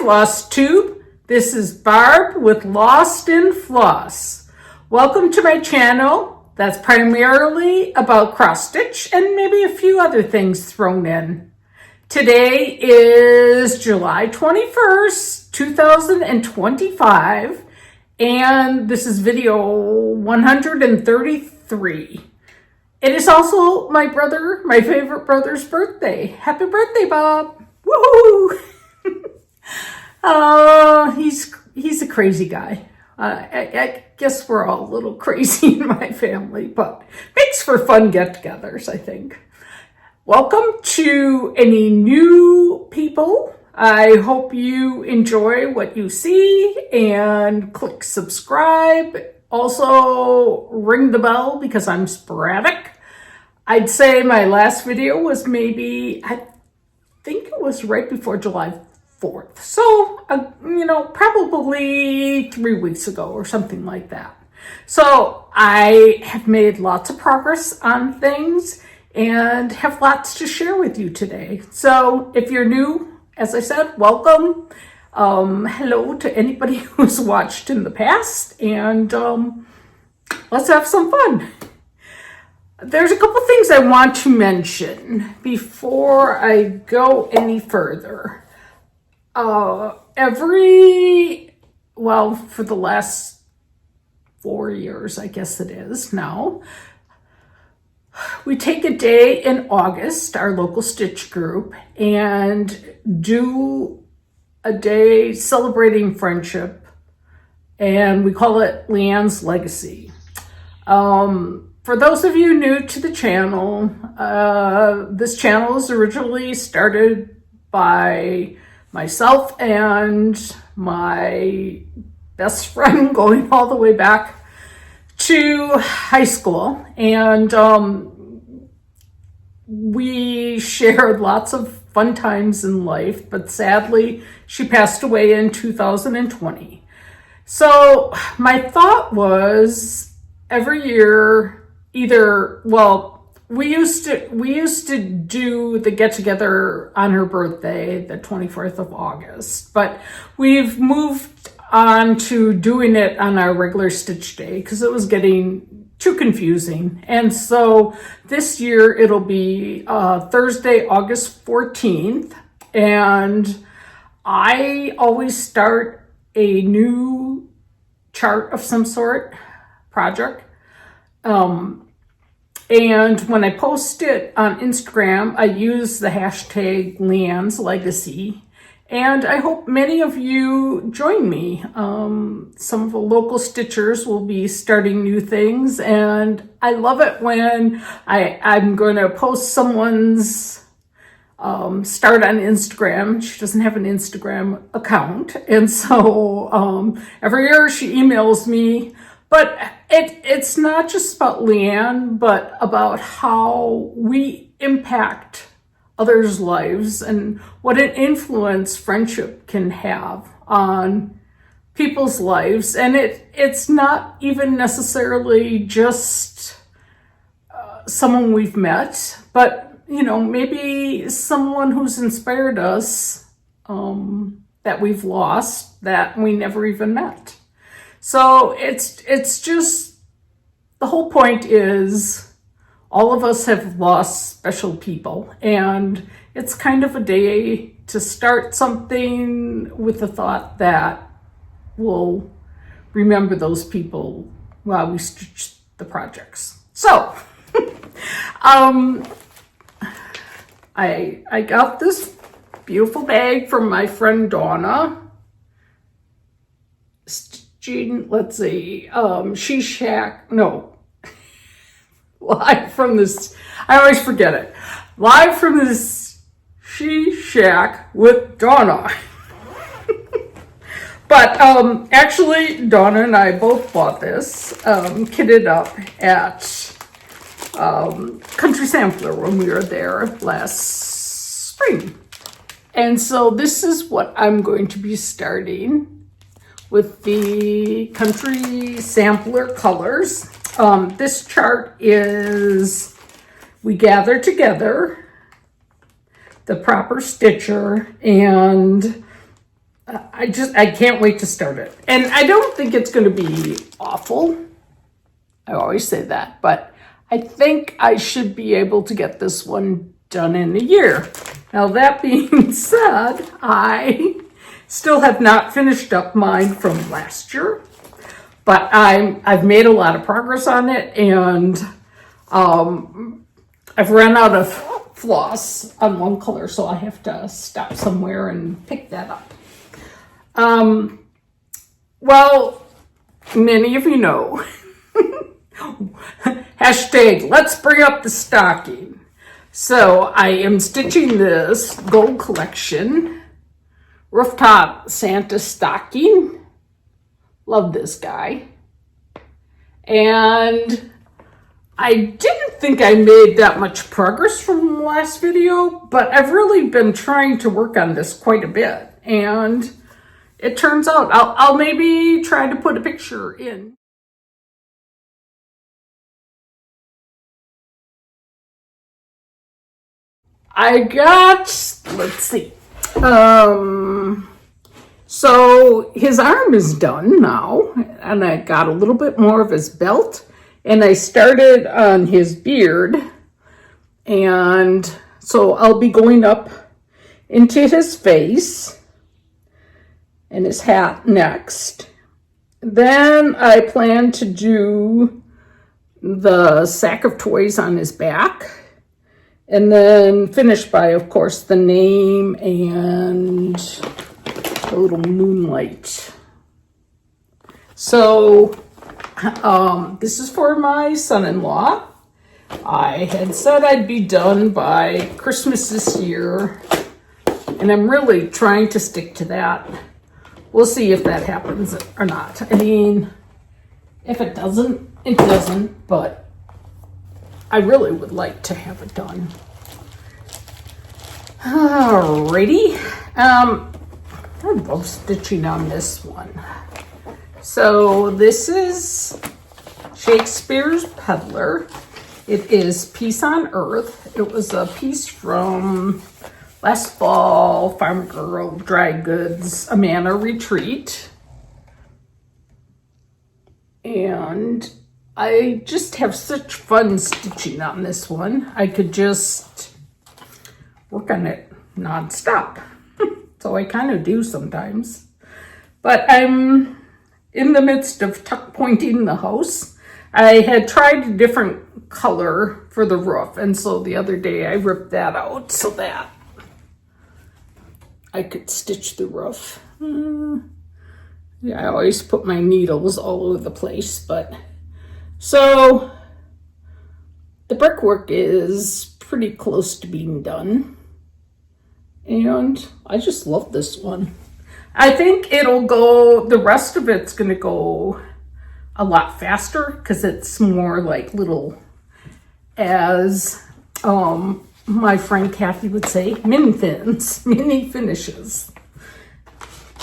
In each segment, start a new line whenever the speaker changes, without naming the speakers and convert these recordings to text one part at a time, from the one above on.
Flosstube. This is Barb with Lost in Floss. Welcome to my channel that's primarily about cross stitch and maybe a few other things thrown in. Today is July 21st, 2025, and this is video 133. It is also my favorite brother's birthday. Happy birthday, Bob. Woohoo! He's a crazy guy. I guess we're all a little crazy in my family, but makes for fun get-togethers, I think. Welcome to any new people. I hope you enjoy what you see and click subscribe. Also, ring the bell because I'm sporadic. I'd say my last video was I think it was right before July 4th. So, probably 3 weeks ago or something like that. So I have made lots of progress on things and have lots to share with you today. So if you're new, as I said, welcome. Hello to anybody who's watched in the past, and let's have some fun. There's a couple things I want to mention before I go any further. For the last 4 years, I guess it is now, we take a day in August, our local stitch group, and do a day celebrating friendship, and we call it Leanne's Legacy. For those of you new to the channel, this channel was originally started by myself and my best friend going all the way back to high school. And we shared lots of fun times in life, but sadly, she passed away in 2020. So my thought was every year, we used to do the get-together on her birthday, the 24th of August, but we've moved on to doing it on our regular stitch day because it was getting too confusing. And so this year it'll be Thursday, August 14th, and I always start a new chart of some sort, project. And when I post it on Instagram, I use the hashtag Leanne's Legacy. And I hope many of you join me. Some of the local stitchers will be starting new things. And I love it when I'm going to post someone's start on Instagram. She doesn't have an Instagram account. And so every year she emails me. But it's not just about Leanne, but about how we impact others' lives and what an influence friendship can have on people's lives. And it's not even necessarily just someone we've met, but, maybe someone who's inspired us that we've lost that we never even met. So it's just, the whole point is all of us have lost special people, and it's kind of a day to start something with the thought that we'll remember those people while we stitch the projects. So I got this beautiful bag from my friend Donna. Let's see, live from this, I always forget it, live from this She Shack with Donna. But actually, Donna and I both bought this, kitted up at Country Sampler when we were there last spring. And so this is what I'm going to be starting with the Country Sampler colors. This chart is, we gather together the proper stitcher, and I can't wait to start it. And I don't think it's going to be awful. I always say that, but I think I should be able to get this one done in a year. Now that being said, I still have not finished up mine from last year, but I've made a lot of progress on it, and I've run out of floss on one color, so I have to stop somewhere and pick that up. Well, many of you know, hashtag let's bring up the stocking. So I am stitching this Gold Collection Rooftop Santa stocking. Love this guy. And I didn't think I made that much progress from the last video, but I've really been trying to work on this quite a bit. And it turns out I'll maybe try to put a picture in. I got, let's see. So his arm is done now, and I got a little bit more of his belt, and I started on his beard, and so I'll be going up into his face and his hat next. Then I plan to do the sack of toys on his back, and then finish by, of course, the name and the little moonlight. So this is for my son-in-law. I had said I'd be done by Christmas this year, and I'm really trying to stick to that. We'll see if that happens or not. I mean, if it doesn't, it doesn't, but I really would like to have it done. Alrighty. I love stitching on this one. So this is Shakespeare's Peddler. It is Peace on Earth. It was a piece from last fall, Farm Girl, Dry Goods, A Manor Retreat. And I just have such fun stitching on this one. I could just work on it nonstop. So I kind of do sometimes. But I'm in the midst of tuck pointing the house. I had tried a different color for the roof, and so the other day I ripped that out so that I could stitch the roof. Yeah, I always put my needles all over the place, but so the brickwork is pretty close to being done. And I just love this one. I think it'll go, the rest of it's going to go a lot faster because it's more like little, as my friend Kathy would say, mini finishes.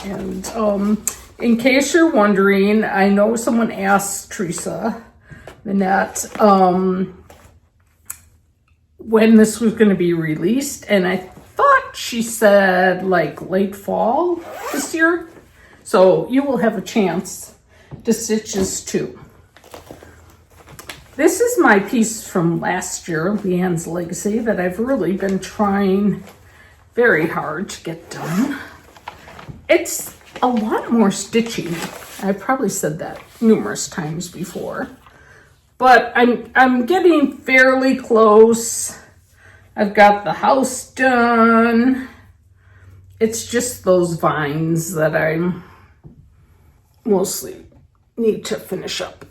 And in case you're wondering, I know someone asked Teresa Minette when this was going to be released, and I thought she said like late fall this year. So you will have a chance to stitch this too. This is my piece from last year, Leanne's Legacy, that I've really been trying very hard to get done. It's a lot more stitching. I probably said that numerous times before, but I'm getting fairly close. I've got the house done. It's just those vines that I mostly need to finish up.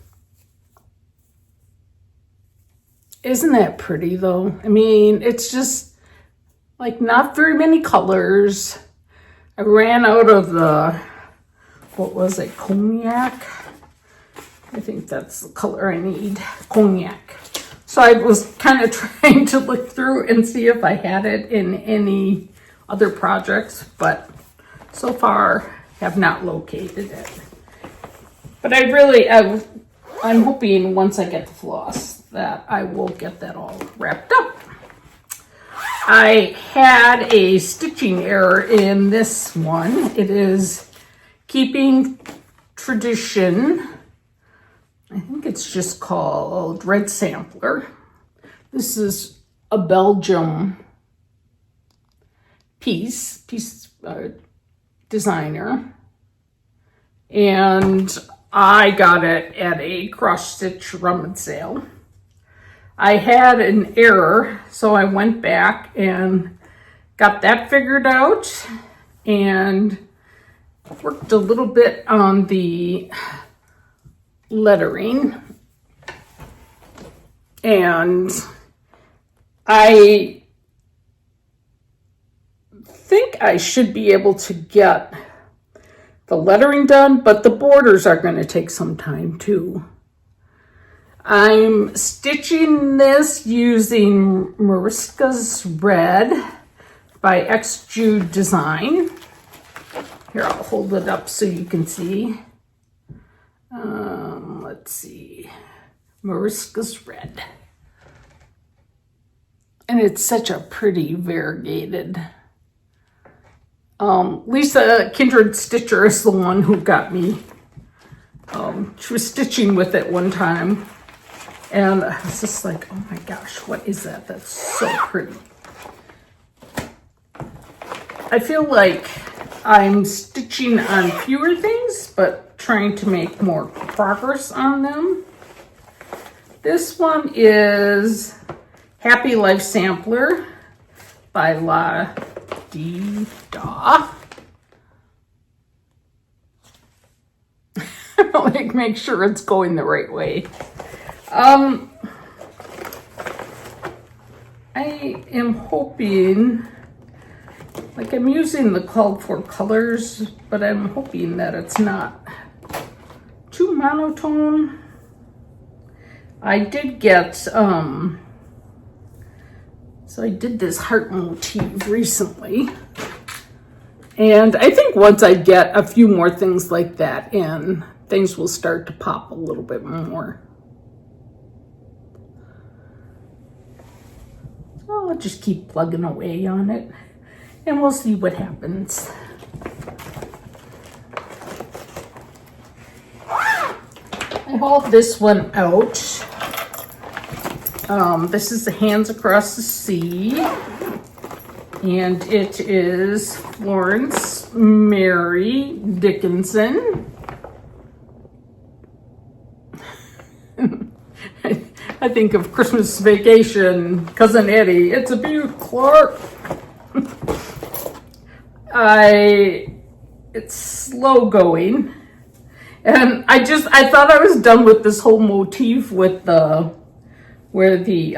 Isn't that pretty though? I mean, it's just like not very many colors. I ran out of the, what was it, cognac? I think that's the color I need, cognac. So I was kind of trying to look through and see if I had it in any other projects, but so far have not located it. But I'm hoping once I get the floss that I will get that all wrapped up. I had a stitching error in this one. It is Keeping Tradition. I think it's just called Red Sampler. This is a Belgium piece designer. And I got it at a cross stitch rummage sale. I had an error, so I went back and got that figured out and worked a little bit on the lettering. And I think I should be able to get the lettering done, but the borders are going to take some time too. I'm stitching this using Mariska's Red by X Jude Design. Here, I'll hold it up so you can see. Let's see. Mariska's Red. And it's such a pretty variegated. Lisa Kindred Stitcher is the one who got me. She was stitching with it one time. And I was just like, oh my gosh, what is that? That's so pretty. I feel like I'm stitching on fewer things, but trying to make more progress on them. This one is Happy Life Sampler by La Dee Da. Like, make sure it's going the right way. I am hoping, like, I'm using the called for colors, but I'm hoping that it's not too monotone. I did get, so I did this heart motif recently. And I think once I get a few more things like that in, things will start to pop a little bit more. So I'll just keep plugging away on it and we'll see what happens. I hauled this one out. This is the Hands Across the Sea. And it is Florence Mary Dickinson. I think of Christmas Vacation, Cousin Eddie. It's a beaut, Clark. It's slow going. And I thought I was done with this whole motif with where the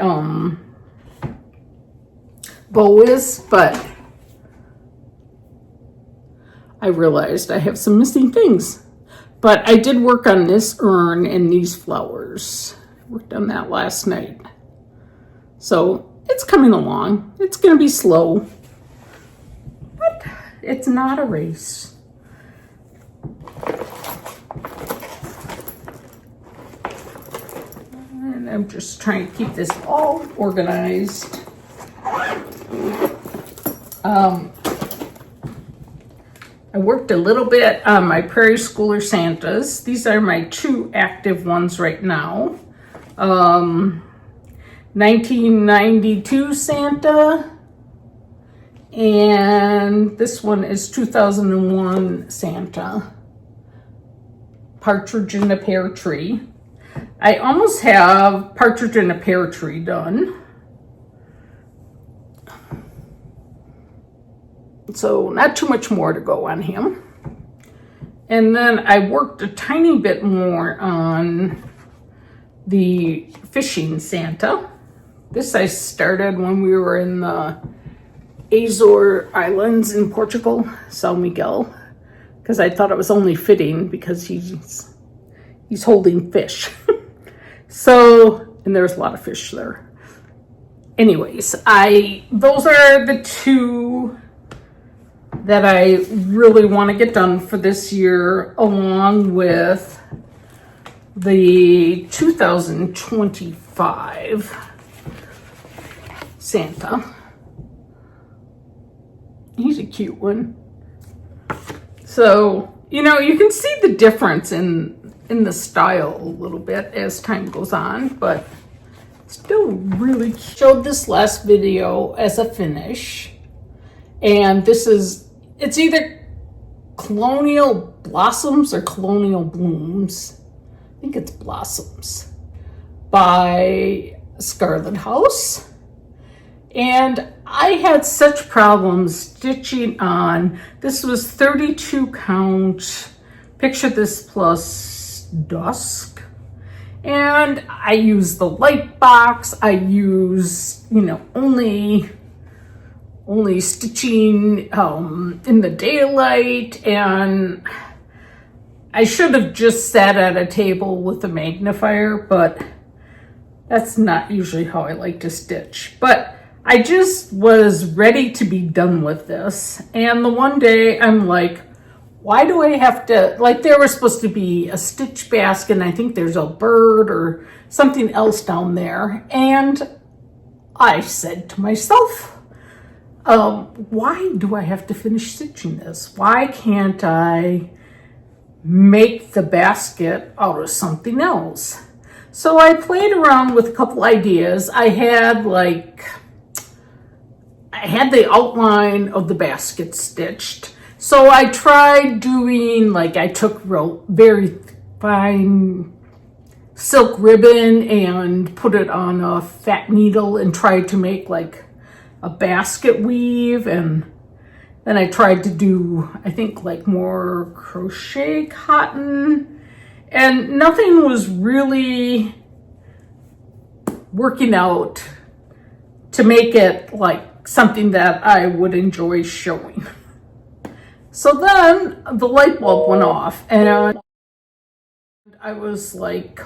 bow is, but I realized I have some missing things. But I did work on this urn and these flowers. I worked on that last night. So it's coming along. It's going to be slow, but it's not a race. And I'm just trying to keep this all organized. I worked a little bit on my Prairie Schooler Santas. These are my two active ones right now. 1992 Santa, and this one is 2001 Santa. Partridge in a Pear Tree. I almost have Partridge in a Pear Tree done. So not too much more to go on him. And then I worked a tiny bit more on the fishing Santa. This I started when we were in the Azore Islands in Portugal, São Miguel, because I thought it was only fitting because he's holding fish. So, and there's a lot of fish there. Anyways, those are the two that I really want to get done for this year, along with the 2025 Santa. He's a cute one. So, you know, you can see the difference in the style a little bit as time goes on, but still really cute. Showed this last video as a finish. And this is, it's either Colonial Blossoms or Colonial Blooms. I think it's Blossoms by Scarlet House. And I had such problems stitching on. This was 32 count. Picture this plus dusk. And I use the light box. I use, you know, only stitching in the daylight. And I should have just sat at a table with a magnifier, but that's not usually how I like to stitch. But I just was ready to be done with this. And the one day I'm like, why do I have to, like there was supposed to be a stitch basket and I think there's a bird or something else down there. And I said to myself, why do I have to finish stitching this? Why can't I make the basket out of something else? So I played around with a couple ideas. I had the outline of the basket stitched. So I tried doing, I took very fine silk ribbon and put it on a fat needle and tried to make a basket weave. And then I tried to do, I think more crochet cotton, and nothing was really working out to make it something that I would enjoy showing. So then the light bulb went off and I was like,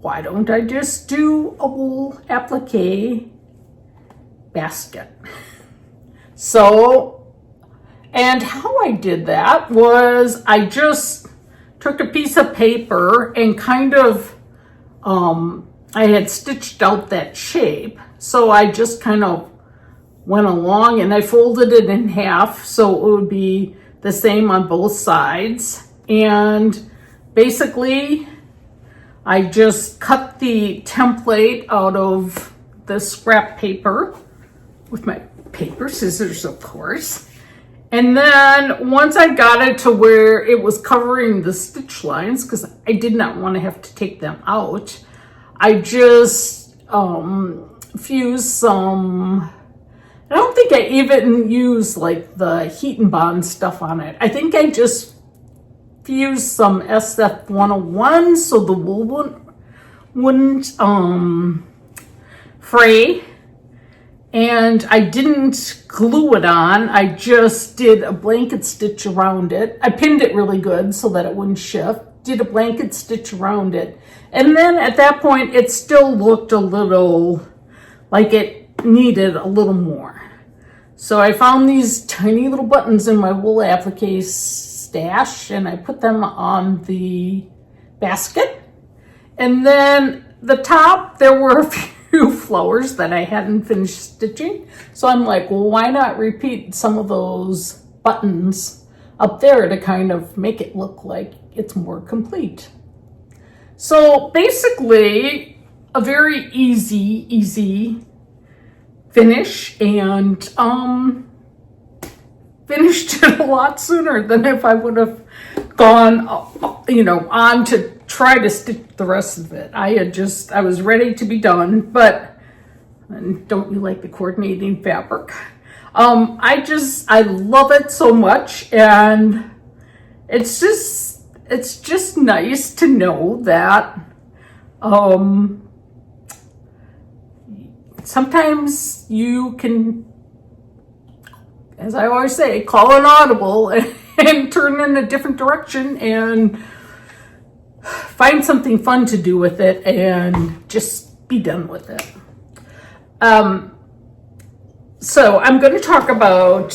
why don't I just do a wool applique basket? So, and how I did that was I just took a piece of paper and kind of, I had stitched out that shape. So I just kind of went along and I folded it in half so it would be the same on both sides. And basically I just cut the template out of the scrap paper with my paper scissors, of course. And then once I got it to where it was covering the stitch lines, because I did not want to have to take them out, I just fused some, I don't think I even used the heat and bond stuff on it. I think I just fused some SF101 so the wool wouldn't fray. And I didn't glue it on. I just did a blanket stitch around it. I pinned it really good so that it wouldn't shift. Did a blanket stitch around it. And then at that point, it still looked a little like it needed a little more. So I found these tiny little buttons in my wool applique stash and I put them on the basket. And then the top, there were a few flowers that I hadn't finished stitching. So I'm like, well, why not repeat some of those buttons up there to kind of make it look like it's more complete. So basically a very easy finish, and finished it a lot sooner than if I would have gone, on to try to stitch the rest of it. I was ready to be done, but and don't you like the coordinating fabric? I love it so much, and it's just nice to know that sometimes you can, as I always say, call an audible and turn in a different direction and find something fun to do with it and just be done with it. So I'm going to talk about,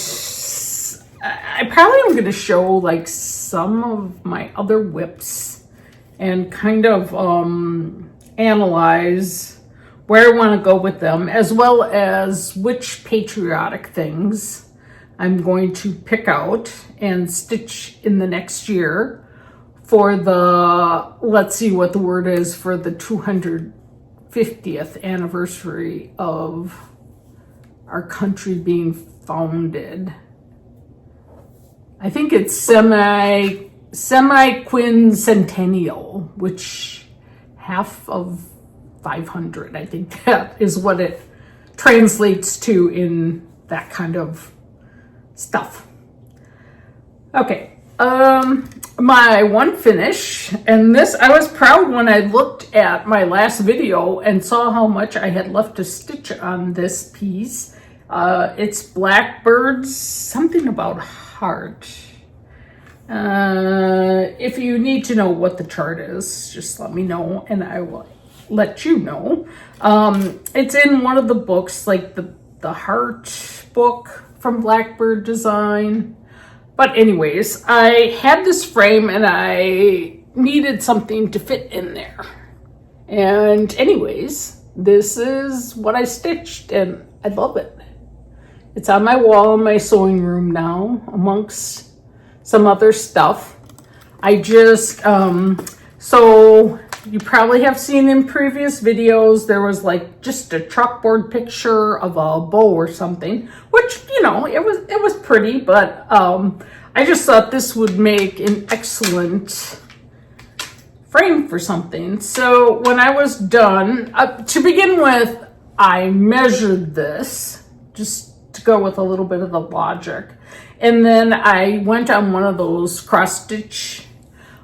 I probably am going to show some of my other WIPs and kind of analyze where I want to go with them, as well as which patriotic things I'm going to pick out and stitch in the next year for the, let's see what the word is, for the 250th anniversary of our country being founded. I think it's Semiquincentennial, which half of 500, I think that is what it translates to in that kind of stuff. Okay, my one finish, and this, I was proud when I looked at my last video and saw how much I had left to stitch on this piece. It's Blackbird's something about heart. If you need to know what the chart is, just let me know and I will let you know. It's in one of the books, like the heart book from Blackbird Design. But anyways, I had this frame and I needed something to fit in there. And anyways, this is what I stitched and I love it. It's on my wall in my sewing room now, amongst some other stuff. I just, so you probably have seen in previous videos, there was like just a chalkboard picture of a bow or something, which, you know, it was pretty, but I just thought this would make an excellent frame for something. So when I was done, to begin with, I measured this just to go with a little bit of the logic. And then I went on one of those cross-stitch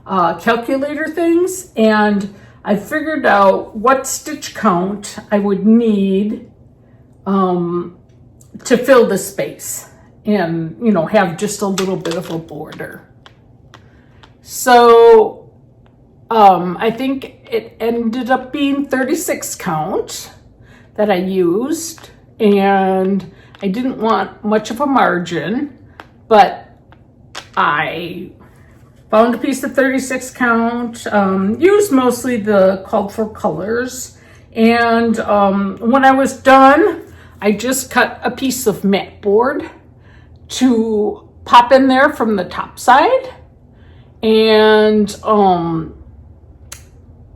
calculator things, and I figured out what stitch count I would need to fill the space and, you know, have just a little bit of a border. So I think it ended up being 36 count that I used, and I didn't want much of a margin, but I found a piece of 36 count, used mostly the called for colors. And when I was done, I just cut a piece of mat board to pop in there from the top side. And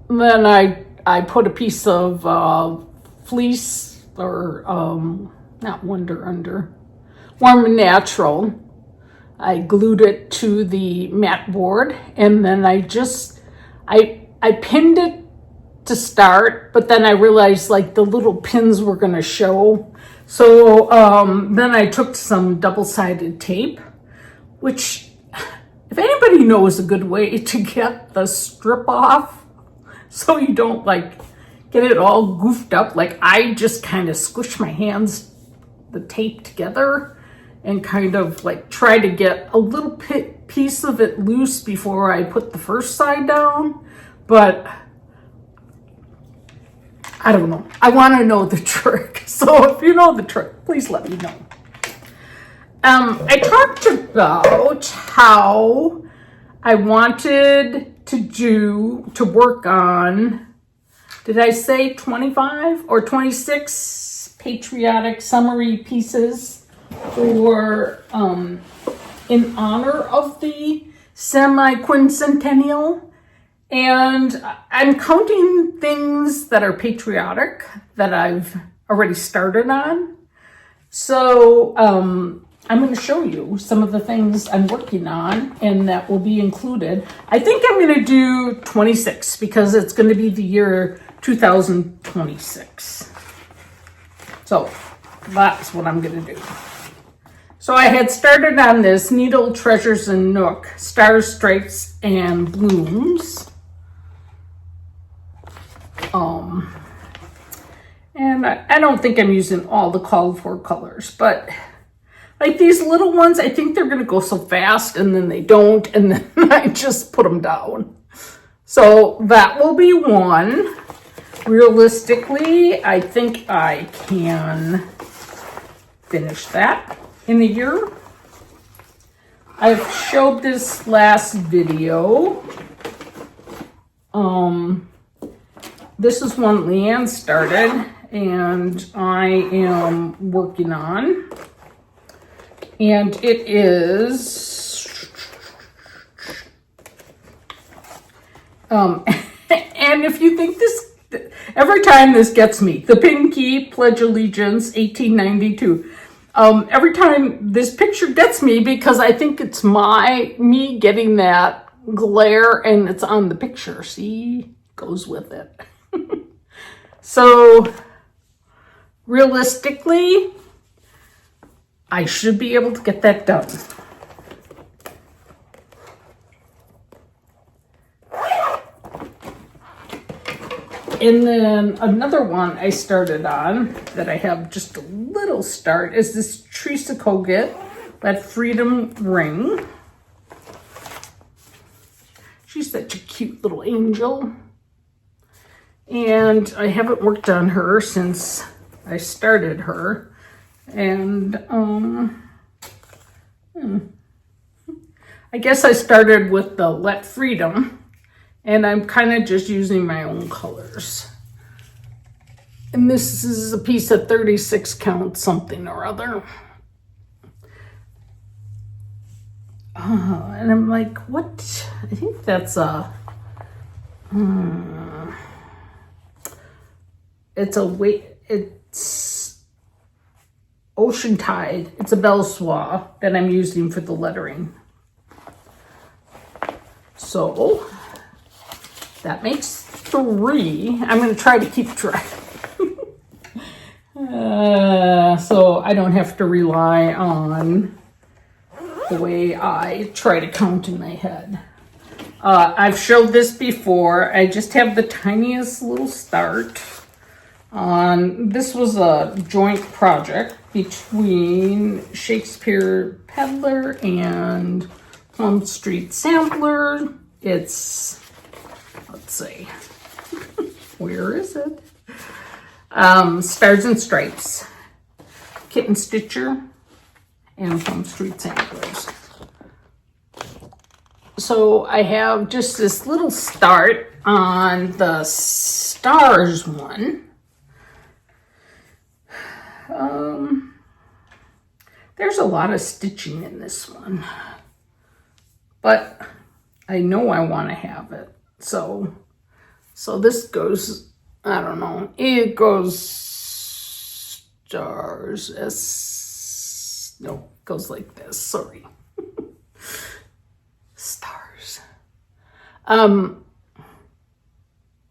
then I put a piece of fleece, or not Wonder Under, Warm and Natural. I glued it to the mat board, and then I pinned it to start, but then I realized like the little pins were going to show. So then I took some double-sided tape, which, if anybody knows a good way to get the strip off so you don't like get it all goofed up, like I just kind of squish my hands, the tape together, and kind of like try to get a little piece of it loose before I put the first side down. But I don't know. I want to know the trick. So if you know the trick, please let me know. I talked about how I wanted to work on, did I say 25 or 26 patriotic summary pieces for in honor of the Semiquincentennial, and I'm counting things that are patriotic that I've already started on. So I'm going to show you some of the things I'm working on, and that will be included. I think I'm going to do 26 because it's going to be the year 2026. So that's what I'm going to do. So I had started on this Needle Treasures and Nook, Stars, Stripes, and Blooms. And I don't think I'm using all the called for colors, but like these little ones, I think they're going to go so fast, and then they don't, and then I just put them down. So that will be one. Realistically, I think I can finish that in a year. I've showed this last video. This is one Leanne started and I am working on. And it is, and if you think this, every time this gets me, the Pinky Pledge Allegiance, 1892. Every time this picture gets me because I think it's me getting that glare and it's on the picture. See, goes with it. So realistically, I should be able to get that done. And then another one I started on that I have just a little start is this Teresa Kogut, that Freedom Ring. She's such a cute little angel. And I haven't worked on her since I started her. And I guess I started with the Let Freedom. And I'm kind of just using my own colors. And this is a piece of 36 count something or other. And I'm like, what? I think that's a... It's Ocean Tide. It's a Belsois that I'm using for the lettering. So... that makes 3. I'm going to try to keep track. So I don't have to rely on the way I try to count in my head. I've showed this before. I just have the tiniest little start. This was a joint project between Shakespeare Peddler and Plum Street Sampler. It's... let's see, where is it? Stars and Stripes, Kitten Stitcher, and Plum Street Samplers. So I have just this little start on the Stars one. There's a lot of stitching in this one, but I know I want to have it. So this goes, I don't know, it goes stars, no, it goes like this, sorry. Stars.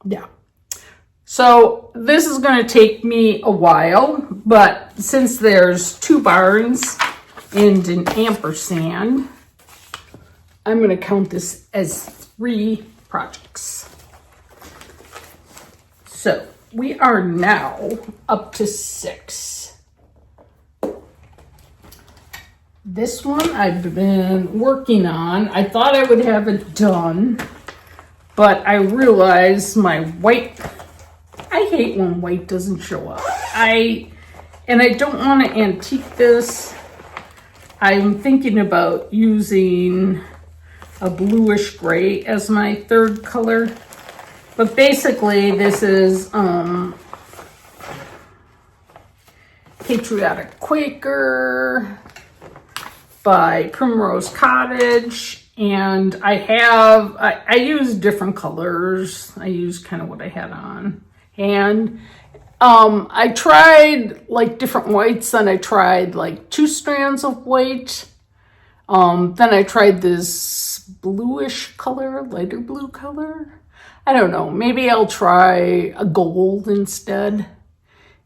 Yeah. So this is going to take me a while, but since there's 2 barns and an ampersand, I'm going to count this as 3 projects. So we are now up to 6. This one I've been working on. I thought I would have it done, but I realized my white, I hate when white doesn't show up. And I don't want to antique this. I'm thinking about using a bluish gray as my 3rd color. But basically this is Patriotic Quaker by Primrose Cottage. And I use different colors. I use kind of what I had on hand. I tried like different whites, then I tried like 2 strands of white. Then I tried this bluish color, lighter blue color. I don't know, maybe I'll try a gold instead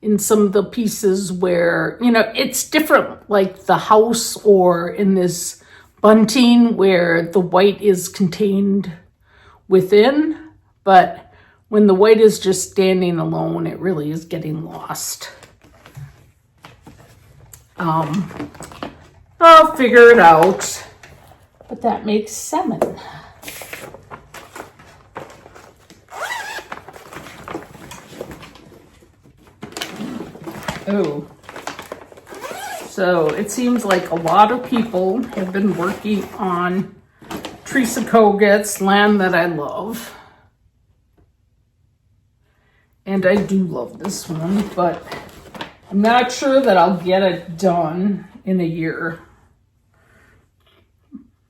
in some of the pieces where, you know, it's different, like the house or in this bunting where the white is contained within, but when the white is just standing alone, it really is getting lost. I'll figure it out, but that makes 7. Oh, so it seems like a lot of people have been working on Teresa Kogut's Land That I Love. And I do love this one, but I'm not sure that I'll get it done in a year.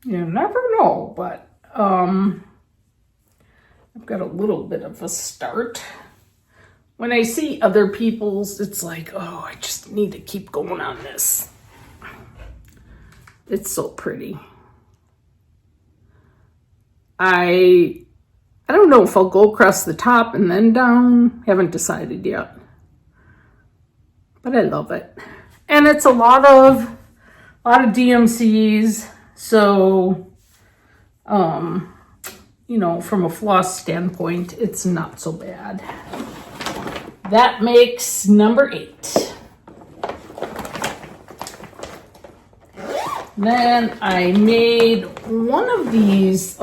You never know, but I've got a little bit of a start. When I see other people's, it's like, oh, I just need to keep going on this. It's so pretty. I don't know if I'll go across the top and then down. Haven't decided yet. But I love it. And it's a lot of DMCs. So, you know, from a floss standpoint, it's not so bad. That makes number 8. Then I made one of these,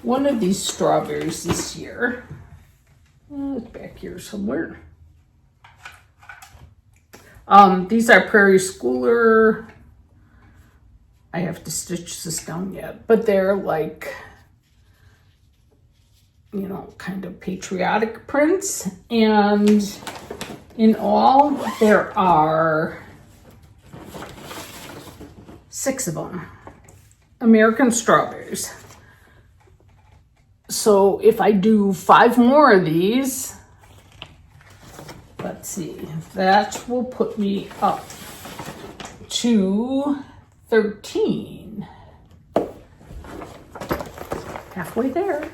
one of these strawberries this year. It's back here somewhere. These are Prairie Schooler. I have to stitch this down yet, but they're like, you know, kind of patriotic prints. And in all, there are 6 of them. American strawberries. So if I do 5 more of these, let's see, that will put me up to 13. Halfway there.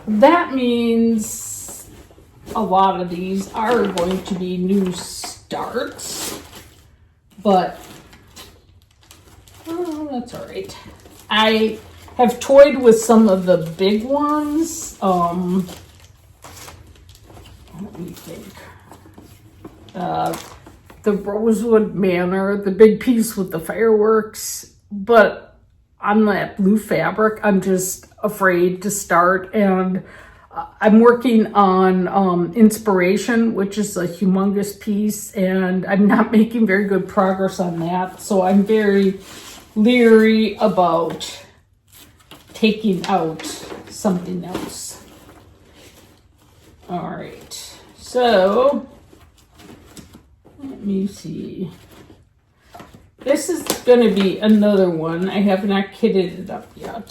That means a lot of these are going to be new starts, but that's all right. I have toyed with some of the big ones. Let me think. The Rosewood Manor, the big piece with the fireworks, but on that blue fabric, I'm just afraid to start. And I'm working on Inspiration, which is a humongous piece, and I'm not making very good progress on that. So I'm very leery about taking out something else. All right, so let me see. This is going to be another one. I have not kitted it up yet.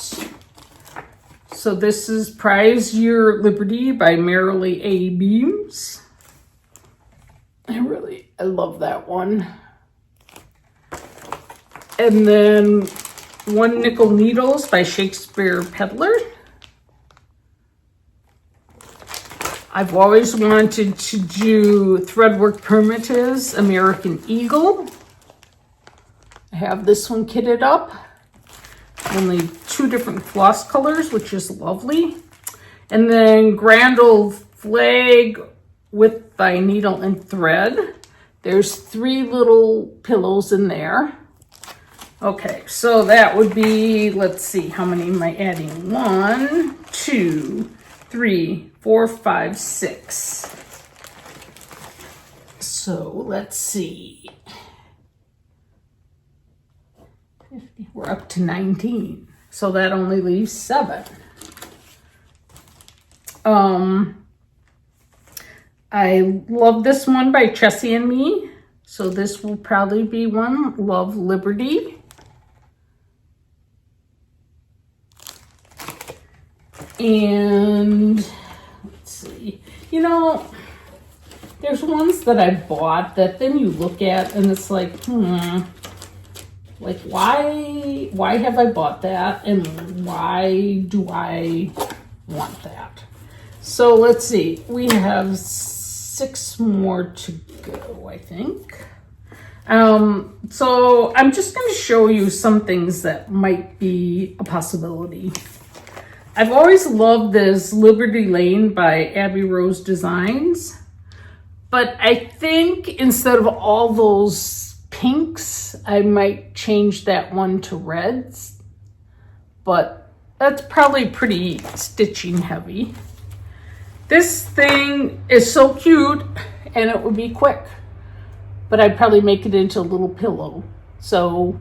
So this is Prize Your Liberty by Marilee A. Beams. I love that one. And then One Nickel Needles by Shakespeare Peddler. I've always wanted to do Threadwork Primitives, American Eagle. I have this one kitted up. Only 2 different floss colors, which is lovely. And then Grand Old Flag with Thy Needle and Thread. There's 3 little pillows in there. Okay, so that would be, let's see, how many am I adding? 1, 2, 3, 4, 5, 6. So let's see. We're up to 19. So that only leaves 7. I love this one by Chessie and Me. So this will probably be one. Love Liberty. And let's see. You know, there's ones that I bought that then you look at and it's like, like why have I bought that and why do I want that? So let's see, we have 6 more to go, I think. So I'm just going to show you some things that might be a possibility. I've always loved this Liberty Lane by Abby Rose Designs, but I think instead of all those pinks, I might change that one to reds, but that's probably pretty stitching heavy. This thing is so cute and it would be quick, but I'd probably make it into a little pillow. So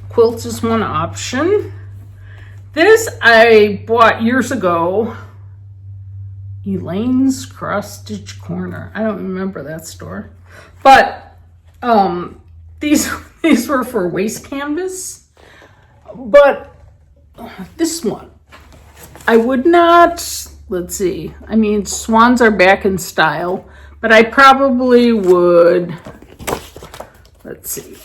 quilts is one option. This I bought years ago Elaine's Cross Stitch Corner. I don't remember that store. But these were for waste canvas. But this one, I would not, let's see. I mean, swans are back in style, but I probably would, let's see.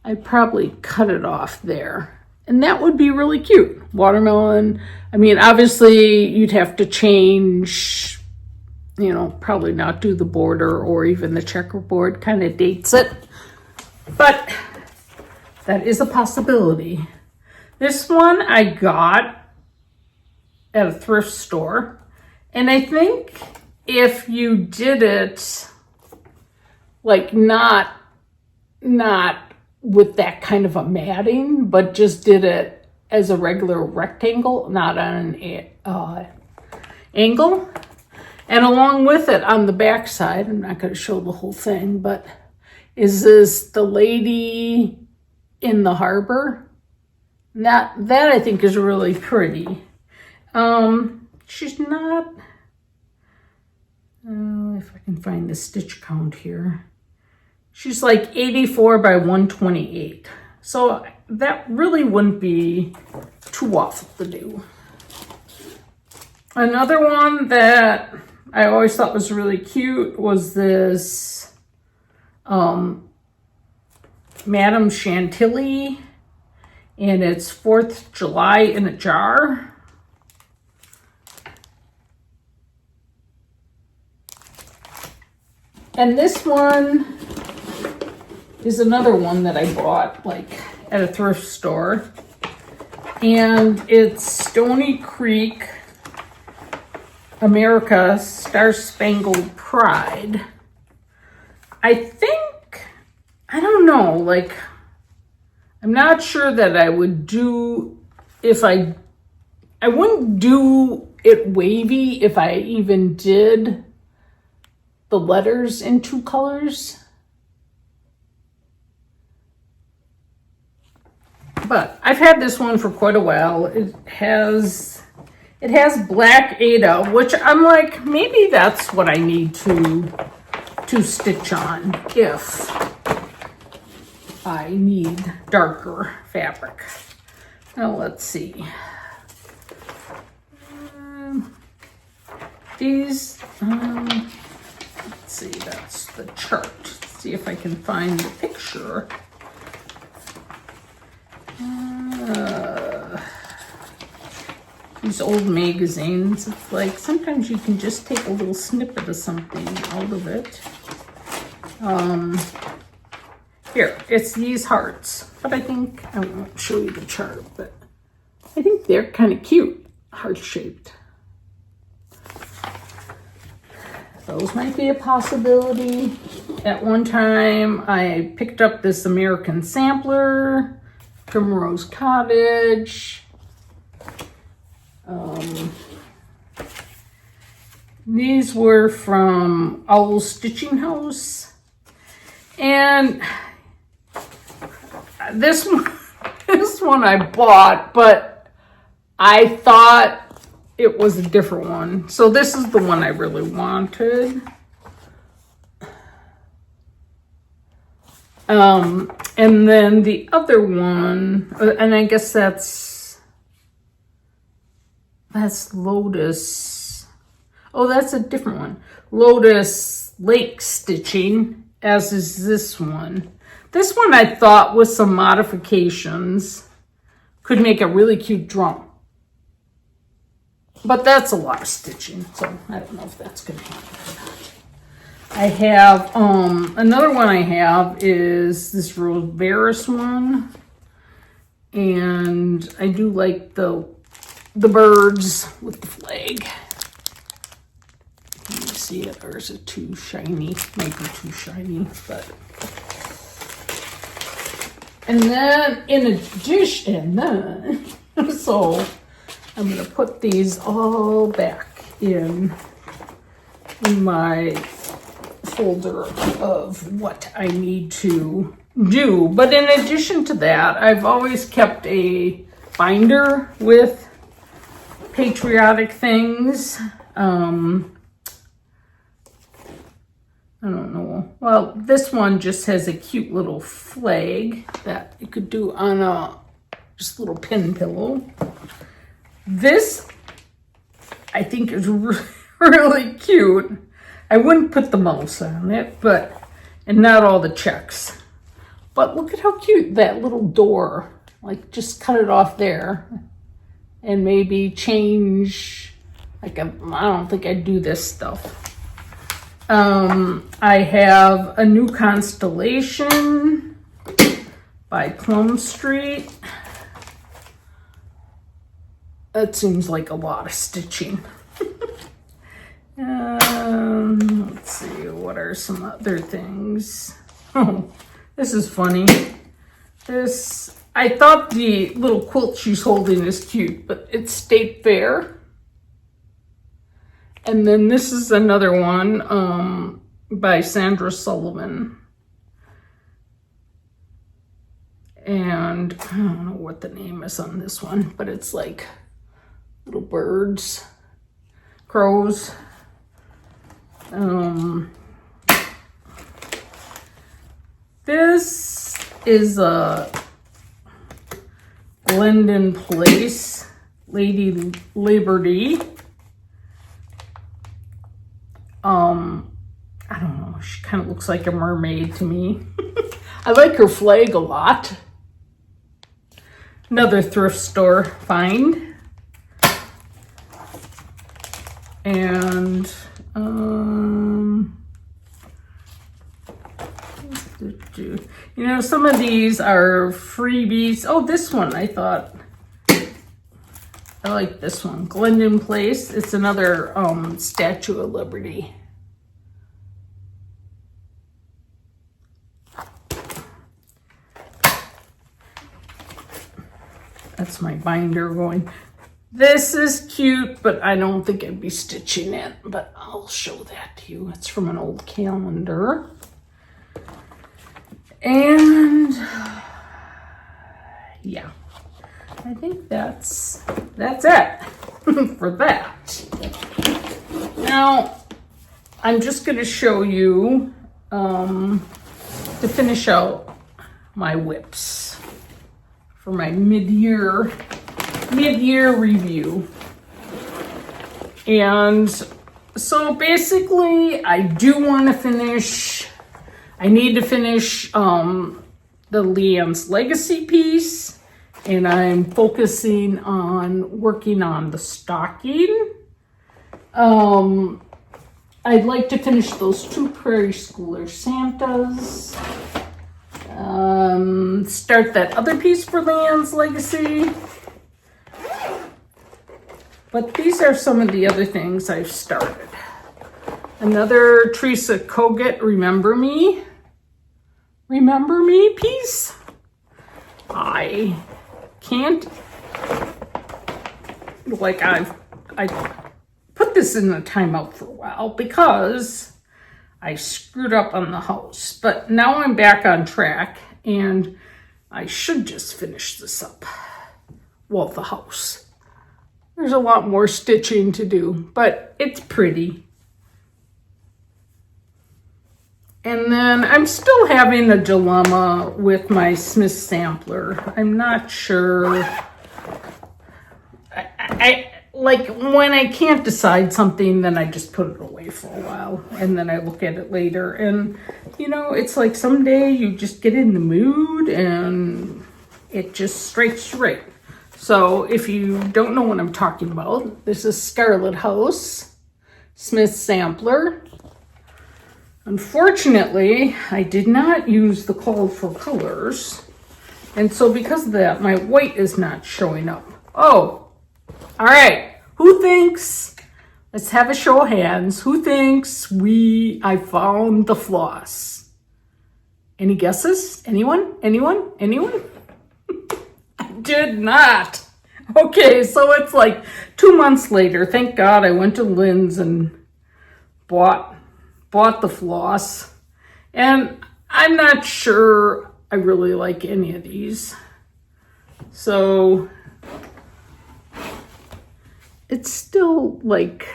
I'd probably cut it off there. And that would be really cute. Watermelon. I mean, obviously you'd have to change, you know, probably not do the border or even the checkerboard, kind of dates it. But that is a possibility. This one I got at a thrift store. And I think if you did it like not with that kind of a matting, but just did it as a regular rectangle, not on an angle. And along with it on the back side, I'm not going to show the whole thing, but is this the lady in the harbor? That I think is really pretty. She's not, if I can find the stitch count here. She's like 84 by 128. So that really wouldn't be too awful to do. Another one that I always thought was really cute was this Madame Chantilly. And it's 4th of July in a jar. And this one is another one that I bought like at a thrift store. And it's Stony Creek America Star Spangled Pride. I think, I don't know, like, I'm not sure that I would do, I wouldn't do it wavy if I even did the letters in 2 colors. But I've had this one for quite a while. It has black Ada, which I'm like, maybe that's what I need to stitch on if I need darker fabric. Now let's see. Let's see, that's the chart. Let's see if I can find the picture. These old magazines, it's like sometimes you can just take a little snippet of something out of it. Here, it's these hearts, but I think, I won't show you the chart, but I think they're kind of cute, heart-shaped. Those might be a possibility. At one time, I picked up this American sampler, Primrose Cottage. These were from Owl Stitching House. And this one I bought, but I thought it was a different one. So this is the one I really wanted. And then the other one, and I guess that's Lotus. Oh, that's a different one. Lotus Lake Stitching, as is this one. This one I thought with some modifications could make a really cute drum. But that's a lot of stitching, so I don't know if that's going to happen or not. I have, another one I have is this Roveris one. And I do like the birds with the flag. Can you see it, or is it too shiny? Might be too shiny, but. And then, in addition, so I'm going to put these all back in my folder of what I need to do. But in addition to that, I've always kept a binder with patriotic things. I don't know. Well, this one just has a cute little flag that you could do on a just little pin pillow. This, I think, is really cute. I wouldn't put the mouse on it, and not all the checks. But look at how cute that little door. Like, just cut it off there and maybe change. Like, I don't think I'd do this stuff. I have a new constellation by Plum Street. That seems like a lot of stitching. Let's see, what are some other things? Oh, this is funny. I thought the little quilt she's holding is cute, but it's State Fair. And then this is another one by Sandra Sullivan. And I don't know what the name is on this one, but it's like little birds, crows. This is a Glendon Place, Lady Liberty. I don't know, she kind of looks like a mermaid to me. I like her flag a lot. Another thrift store find. And, you know, some of these are freebies. Oh, this one, I thought. I like this one, Glendon Place. It's another Statue of Liberty. That's my binder going. This is cute, but I don't think I'd be stitching it, but I'll show that to you. It's from an old calendar. And yeah. I think that's it for that. Now, I'm just going to show you to finish out my WIPs for my mid-year review. And so basically, I need to finish the Leanne's Legacy piece. And I'm focusing on working on the stocking. I'd like to finish those 2 Prairie Schooler Santas. Start that other piece for Leanne's Legacy. But these are some of the other things I've started. Another Teresa Kogut Remember Me piece. I can't, like, I put this in a timeout for a while because I screwed up on the house, but now I'm back on track and I should just finish this up. Well, the house. There's a lot more stitching to do, but it's pretty. And then I'm still having a dilemma with my Smith sampler. I'm not sure. I like when I can't decide something, then I just put it away for a while and then I look at it later. And you know, it's like someday you just get in the mood and it just strikes you right. So if you don't know what I'm talking about, this is Scarlet House Smith sampler. Unfortunately, I did not use the called for colors. And so because of that, my white is not showing up. Oh, all right. Who thinks, let's have a show of hands. Who thinks I found the floss? Any guesses? Anyone? I did not. Okay, so it's like 2 months later. Thank God I went to Lynn's and bought the floss, and I'm not sure I really like any of these. So it's still like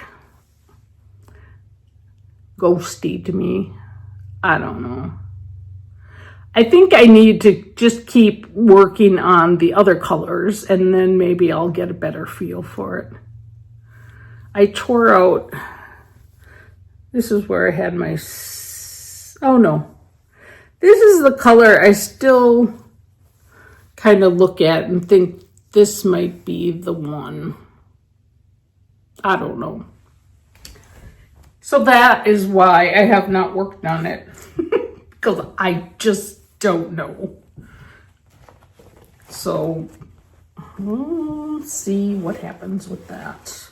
ghosty to me. I don't know. I think I need to just keep working on the other colors and then maybe I'll get a better feel for it. I tore out, this is where I had my, oh no. This is the color I still kind of look at and think this might be the one. I don't know. So that is why I have not worked on it. Because I just don't know. So we'll see what happens with that.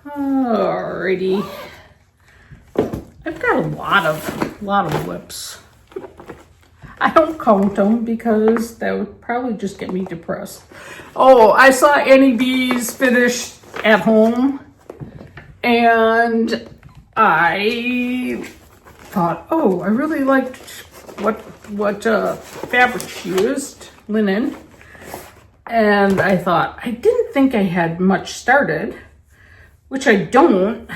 Alrighty. I've got a lot of WIPs. I don't count them because that would probably just get me depressed. Oh, I saw Annie B's finished at home and I thought, oh, I really liked what fabric she used, linen. And I thought, I didn't think I had much started, which I don't.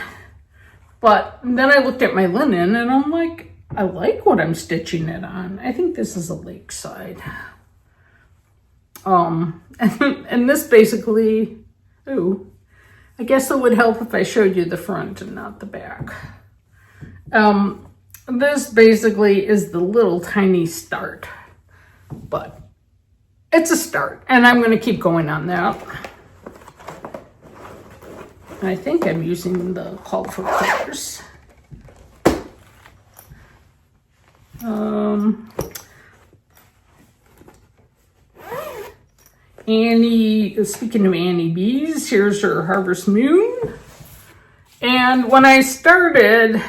But then I looked at my linen and I'm like, I like what I'm stitching it on. I think this is a lakeside. And this basically, ooh, I guess it would help if I showed you the front and not the back. This basically is the little tiny start, but it's a start and I'm going to keep going on that. I think I'm using the call for colors. Annie, speaking of Annie B's, here's her Harvest Moon. And when I started,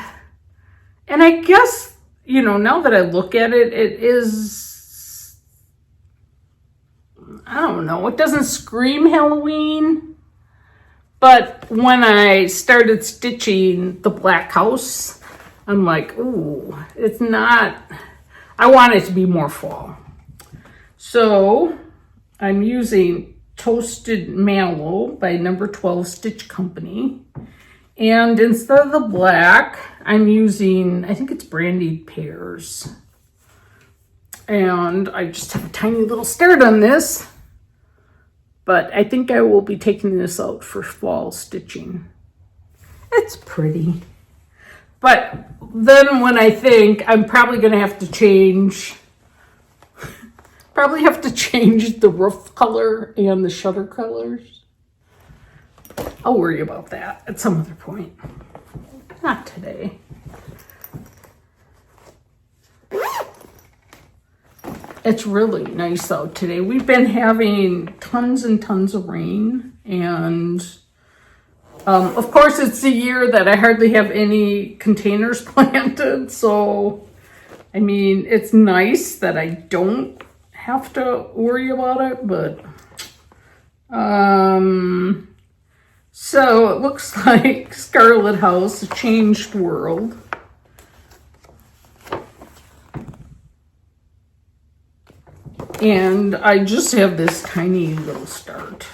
and I guess, you know, now that I look at it, it is, I don't know, it doesn't scream Halloween. But when I started stitching the black house, I'm like, ooh, it's not, I want it to be more fall. So I'm using Toasted Mallow by Number 12 Stitch Company. And instead of the black, I'm using, I think it's Brandied Pears. And I just have a tiny little start on this. But I think I will be taking this out for fall stitching. It's pretty. But then when I think I'm probably going to have to change, the roof color and the shutter colors. I'll worry about that at some other point. Not today. It's really nice out today. We've been having tons and tons of rain. And of course, it's the year that I hardly have any containers planted. So, I mean, it's nice that I don't have to worry about it. But, so it looks like Scarlet House, A Changed World. And I just have this tiny little start.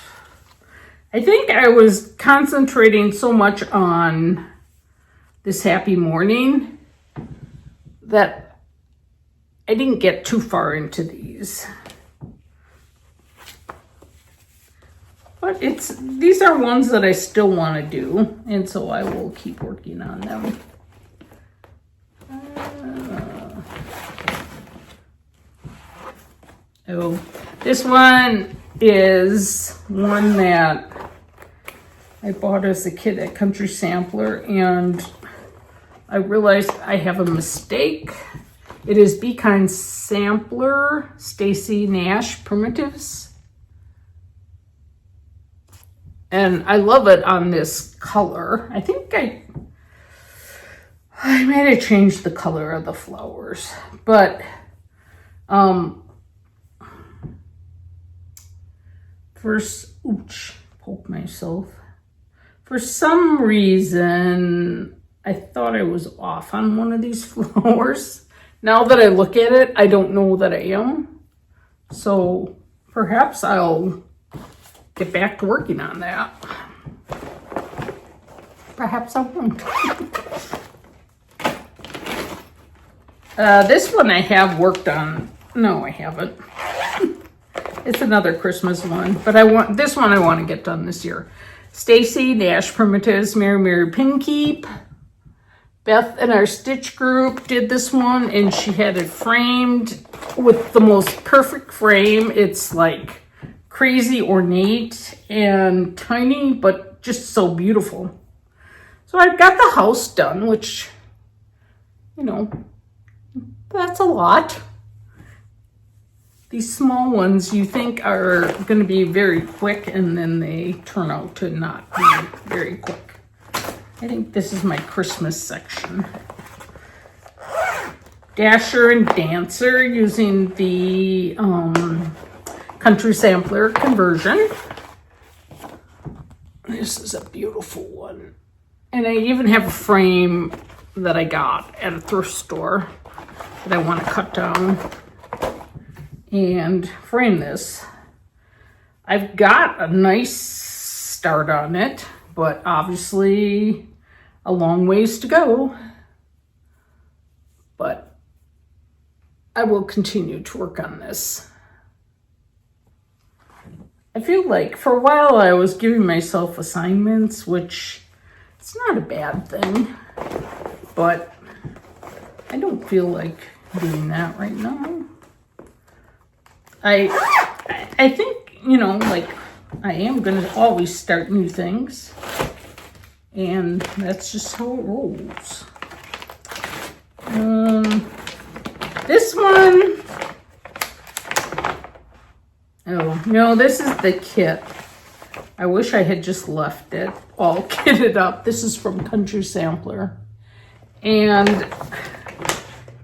I think I was concentrating so much on this happy morning that I didn't get too far into these. But these are ones that I still want to do, and so I will keep working on them. Oh, this one is one that I bought as a kid at Country Sampler, and I realized I have a mistake. It is Be Kind Sampler, Stacy Nash Primitives. And I love it on this color. I think I might have changed the color of the flowers, but poke myself. For some reason, I thought I was off on one of these flowers. Now that I look at it, I don't know that I am. So perhaps I'll get back to working on that. Perhaps I won't. This one I have worked on. No, I haven't. It's another Christmas one, but I want to get done this year. Stacy, Nash Primitives, Mary Pin Keep. Beth in our stitch group did this one, and she had it framed with the most perfect frame. It's like crazy ornate and tiny, but just so beautiful. So I've got the house done, which, you know, that's a lot. These small ones you think are going to be very quick, and then they turn out to not be very quick. I think this is my Christmas section. Dasher and Dancer using the Country Sampler conversion. This is a beautiful one. And I even have a frame that I got at a thrift store that I want to cut down and frame this. I've got a nice start on it, but obviously a long ways to go. But I will continue to work on this. I feel like for a while I was giving myself assignments, which it's not a bad thing, but I don't feel like doing that right now. I think, you know, like I am going to always start new things, and that's just how it rolls. This one, oh no, this is the kit. I wish I had just left it all kitted up. This is from Country Sampler, and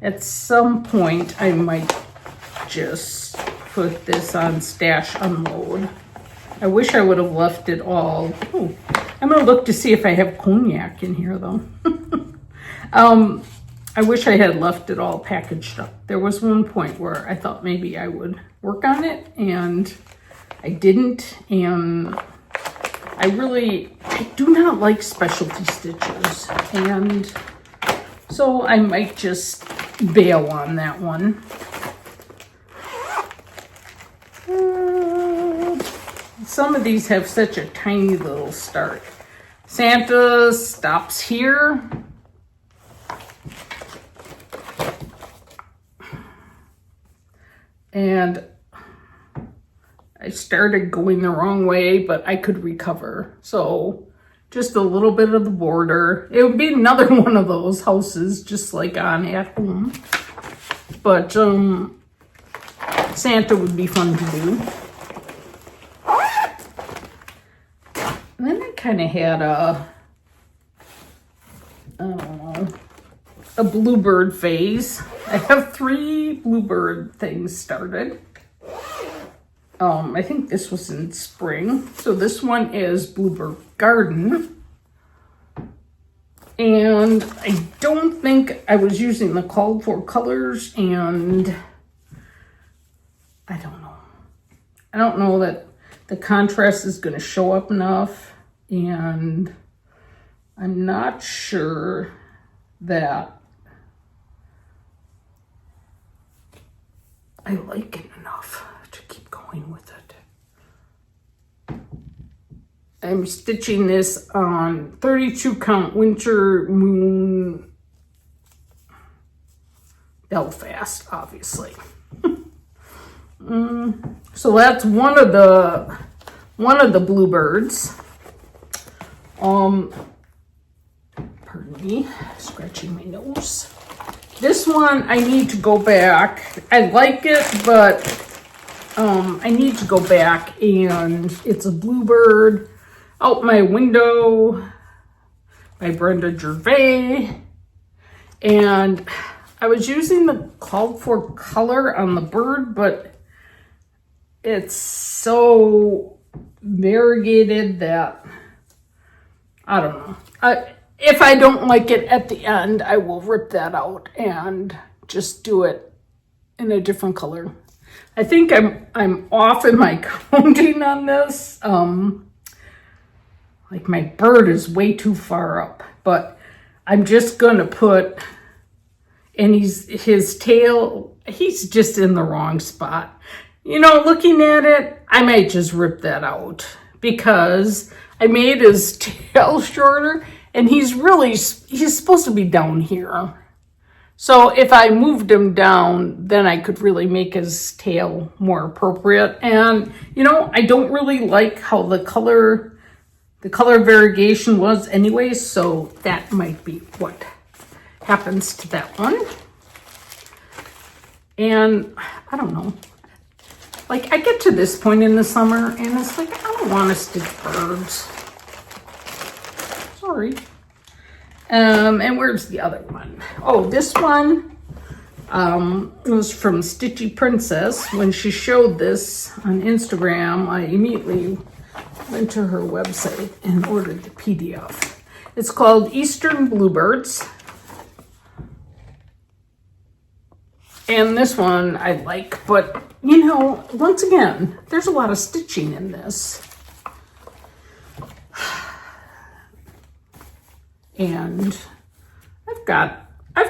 at some point I might just put this on Stash Unload. I wish I would have left it all. Oh, I'm gonna look to see if I have cognac in here though. I wish I had left it all packaged up. There was one point where I thought maybe I would work on it, and I didn't, and I do not like specialty stitches, and so I might just bail on that one. Some of these have such a tiny little start. Santa stops here. And I started going the wrong way, but I could recover. So just a little bit of the border. It would be another one of those houses, just like on At Home. But Santa would be fun to do. And then I kind of had a bluebird phase. I have 3 bluebird things started. I think this was in spring. So this one is Bluebird Garden. And I don't think I was using the called for colors, and I don't know. I don't know that the contrast is going to show up enough, and I'm not sure that I like it enough to keep going with it. I'm stitching this on 32 count Winter Moon Belfast, obviously. So that's one of the bluebirds. Pardon me, scratching my nose. This one, I need to go back. I like it, but I need to go back, and it's a Bluebird Out My Window by Brenda Gervais. And I was using the called for color on the bird, but it's so variegated that I don't know. If I don't like it at the end, I will rip that out and just do it in a different color. I think I'm off in my counting on this. Like my bird is way too far up, but I'm just gonna put, and his tail, he's just in the wrong spot. You know, looking at it, I might just rip that out because I made his tail shorter and he's supposed to be down here. So if I moved him down, then I could really make his tail more appropriate. And, you know, I don't really like how the color variegation was anyway, so that might be what happens to that one. And I don't know. Like, I get to this point in the summer, and it's like, I don't want to stitch birds. Sorry. And where's the other one? Oh, this one was from Stitchy Princess. When she showed this on Instagram, I immediately went to her website and ordered the PDF. It's called Eastern Bluebirds. And this one I like, but you know, once again, there's a lot of stitching in this. And I've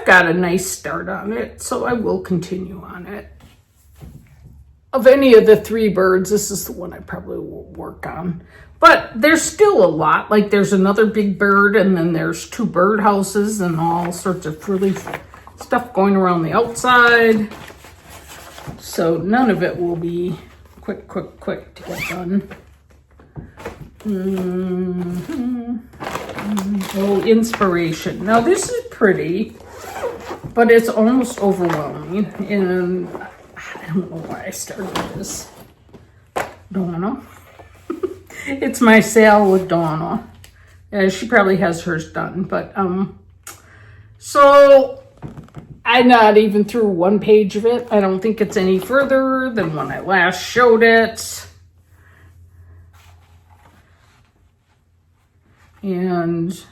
got a nice start on it, so I will continue on it. Of any of the three birds, this is the one I probably will work on. But there's still a lot. Like there's another big bird, and then there's two bird houses and all sorts of frilly stuff going around the outside. So none of it will be quick to get done. Oh, inspiration. Now this is pretty, but it's almost overwhelming. And I don't know why I started this. Donna. It's my sale with Donna. She probably has hers done, but so I'm not even through one page of it. I don't think it's any further than when I last showed it. And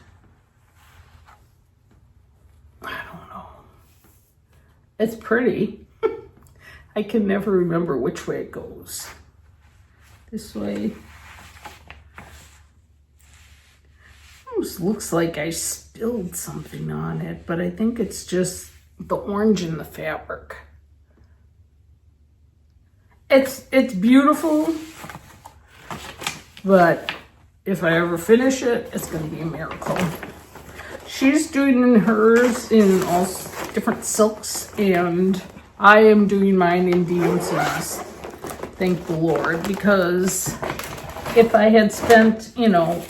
I don't know. It's pretty. I can never remember which way it goes. This way. Almost looks like I spilled something on it, but I think it's just the orange in the fabric. It's beautiful, but if I ever finish it, it's going to be a miracle. She's doing hers in all different silks, and I am doing mine in DMCs. Thank the Lord, because if I had spent, you know,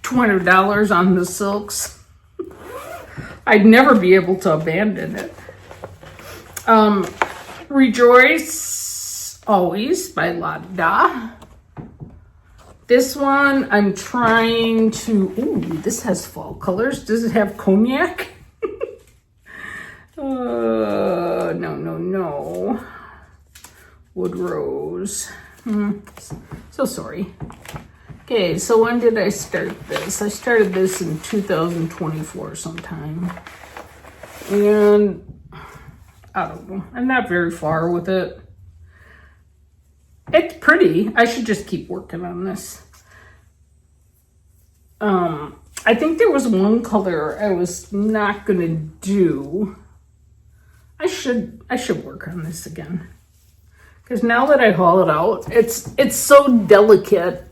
$200 on the silks, I'd never be able to abandon it. Rejoice Always by La Da. This one I'm trying to, ooh, this has fall colors. Does it have cognac? No. Wood Rose. So sorry. Okay, so when did I start this? I started this in 2024 sometime. And I don't know. I'm not very far with it. It's pretty. I should just keep working on this. I think there was one color I was not gonna do. I should work on this again. Because now that I haul it out, it's so delicate.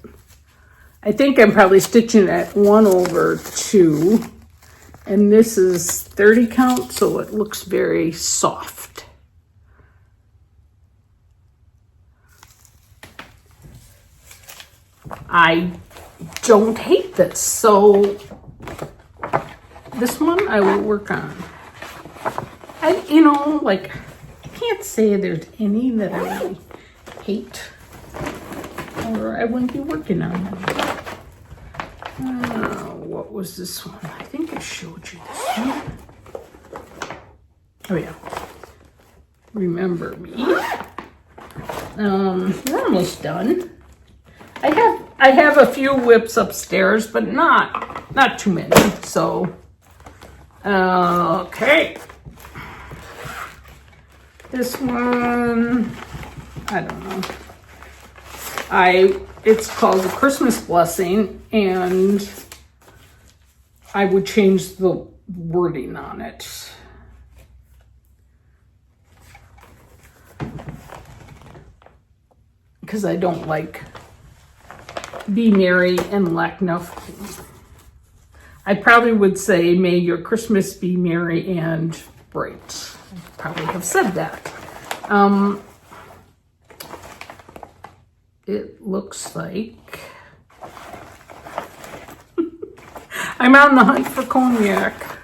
I think I'm probably stitching at 1/2. And this is 30 count, so it looks very soft. I don't hate this, so this one I will work on. I can't say there's any that I really hate, or I wouldn't be working on them. What was this one? I think I showed you this one. Oh yeah. Remember Me. We're almost done. I have a few WIPs upstairs, but not too many. So, okay. This one, I don't know. It's called a Christmas blessing, and I would change the wording on it. Because I don't like be merry and lack nothing. I probably would say, may your Christmas be merry and bright. I probably have said that. It looks like I'm on the hunt for cognac.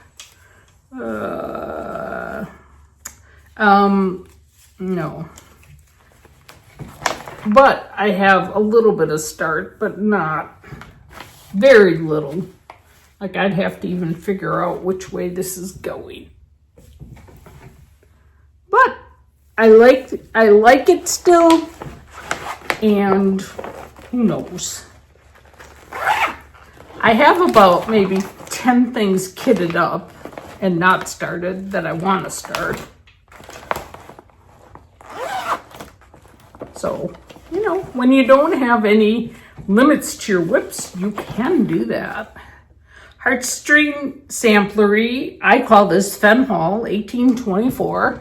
No. But I have a little bit of start, but not very little. Like I'd have to even figure out which way this is going. But I like it still, and who knows. I have about maybe 10 things kitted up and not started that I want to start. So, you know, when you don't have any limits to your WIPs, you can do that. Heartstring samplery, I call this Fenhall 1824.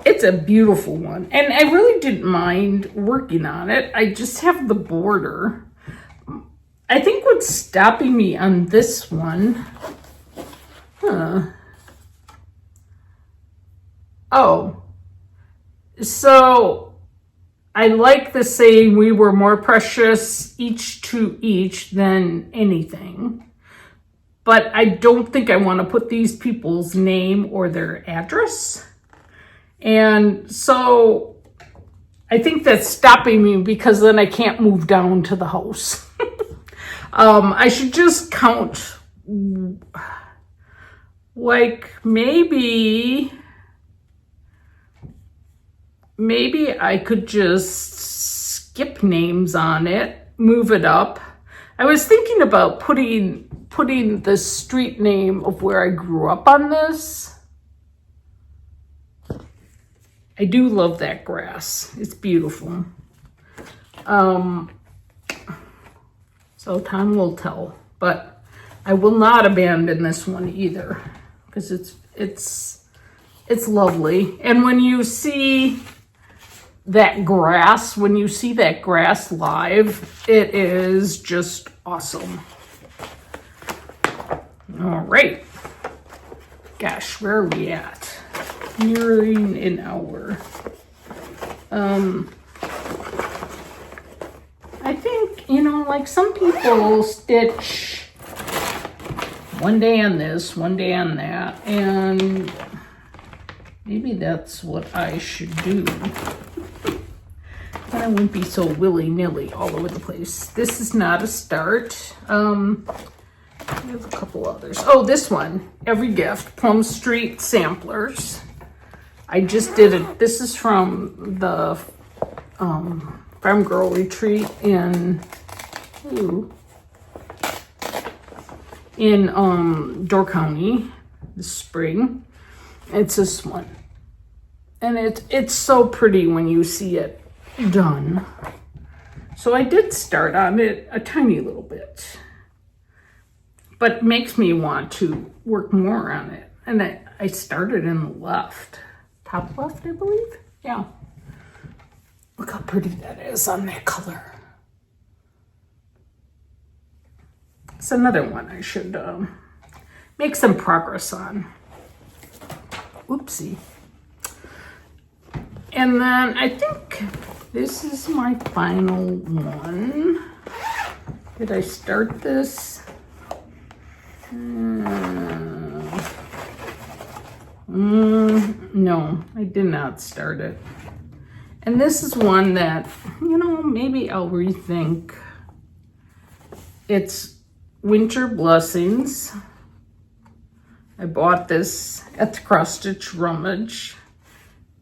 It's a beautiful one, and I really didn't mind working on it. I just have the border. I think what's stopping me on this one, so I like the saying, we were more precious each to each than anything. But I don't think I want to put these people's name or their address. And so I think that's stopping me, because then I can't move down to the house. I should just count, like maybe I could just skip names on it, move it up. I was thinking about putting the street name of where I grew up on this. I do love that grass. It's beautiful. So time will tell, but I will not abandon this one either, because it's lovely. And when you see that grass live, it is just awesome. All right. Gosh, where are we at? Nearing an hour. I think, you know, like some people stitch one day on this, one day on that, and maybe that's what I should do. Then I wouldn't be so willy-nilly all over the place. This is not a start. I have a couple others. Oh, this one, Every Gift, Plum Street Samplers. I just did it. This is from the Farm Girl Retreat in Door County this spring. It's this one. And it's so pretty when you see it done. So I did start on it a tiny little bit, but it makes me want to work more on it. And I started in the left, top left, I believe. Yeah. Look how pretty that is on that color. It's another one I should make some progress on. Oopsie. And then I think this is my final one. Did I start this? No, I did not start it. And this is one that, you know, maybe I'll rethink. It's Winter Blessings. I bought this at the Cross Stitch Rummage.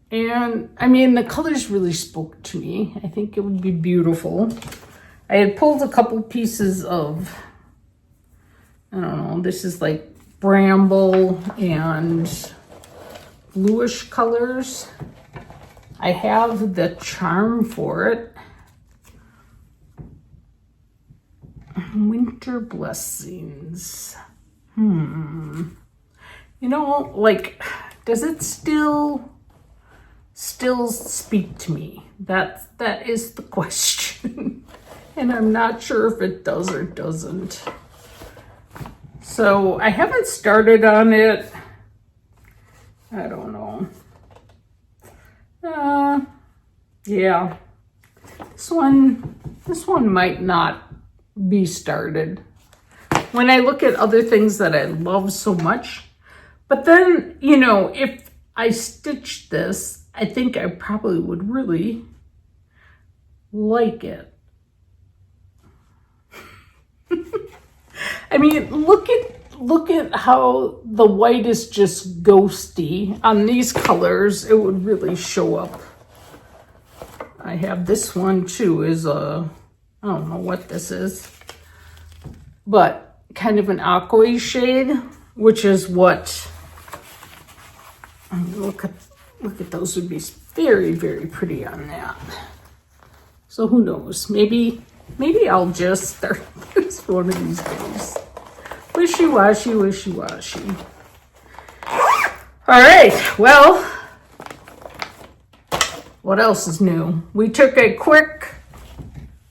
And I mean, the colors really spoke to me. I think it would be beautiful. I had pulled a couple pieces of, I don't know, this is like bramble and bluish colors. I have the charm for it. Winter Blessings. You know, like, does it still speak to me? That is the question. And I'm not sure if it does or doesn't. So I haven't started on it. I don't know. Yeah. This one might not be started. When I look at other things that I love so much, but then, you know, if I stitched this, I think I probably would really like it. I mean, look at how the white is just ghosty. On these colors, it would really show up. I have this one too, is I don't know what this is, but kind of an aqua shade, which is what, look at those, would be very, very pretty on that. So who knows, maybe I'll just start this one of these days. Wishy-washy, wishy-washy. All right, well, what else is new? We took a quick,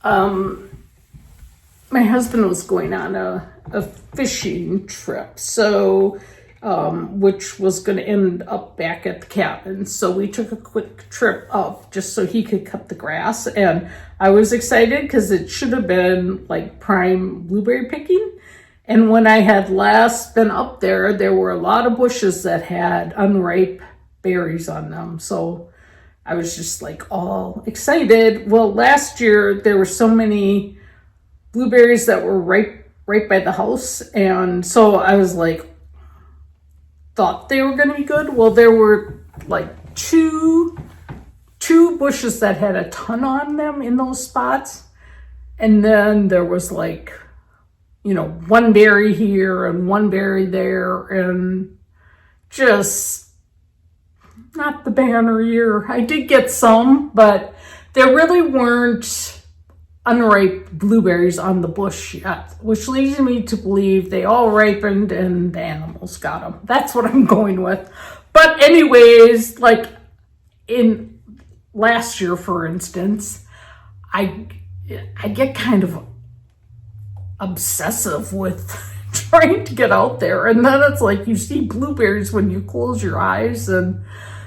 my husband was going on a fishing trip, so, which was going to end up back at the cabin. So we took a quick trip up just so he could cut the grass. And I was excited because it should have been like prime blueberry picking. And when I had last been up there, there were a lot of bushes that had unripe berries on them. So I was just like all excited. Well, last year there were so many blueberries that were right by the house. And so I was like, thought they were going to be good. Well, there were like two bushes that had a ton on them in those spots. And then there was like, you know, one berry here and one berry there, and just not the banner year. I did get some, but there really weren't unripe blueberries on the bush yet, which leads me to believe they all ripened and the animals got them. That's what I'm going with. But anyways, like in last year, for instance, I get kind of obsessive with trying to get out there, and then it's like you see blueberries when you close your eyes. And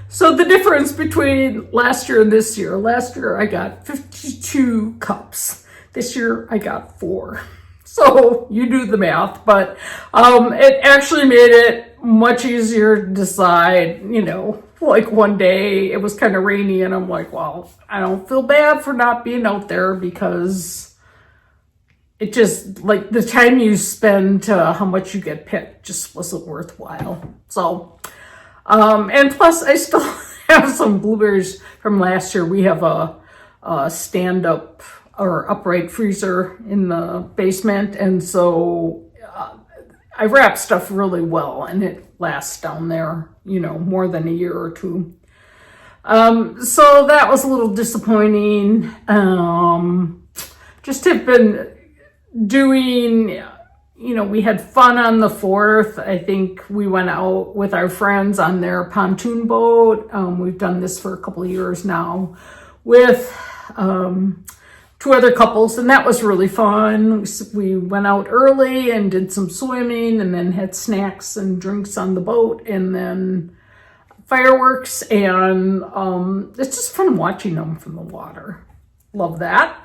so the difference between last year and this year, last year I got 52 cups, this year I got 4. So you do the math, but it actually made it much easier to decide. You know, like one day it was kind of rainy and I'm like, well, I don't feel bad for not being out there, because it just, like, the time you spend to how much you get picked just wasn't worthwhile. So, and plus I still have some blueberries from last year. We have a stand-up or upright freezer in the basement. And so I wrap stuff really well and it lasts down there, you know, more than a year or two. So that was a little disappointing. Just have been doing, you know, we had fun on the 4th. I think we went out with our friends on their pontoon boat. We've done this for a couple of years now with 2 other couples, and that was really fun. We went out early and did some swimming and then had snacks and drinks on the boat, and then fireworks, and it's just fun watching them from the water. Love that.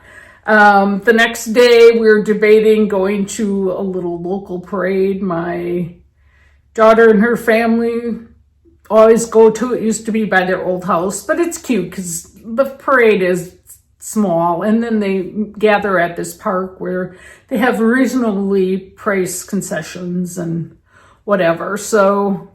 The next day we were debating going to a little local parade. My daughter and her family always go to. It used to be by their old house, but it's cute because the parade is small, and then they gather at this park where they have reasonably priced concessions and whatever. So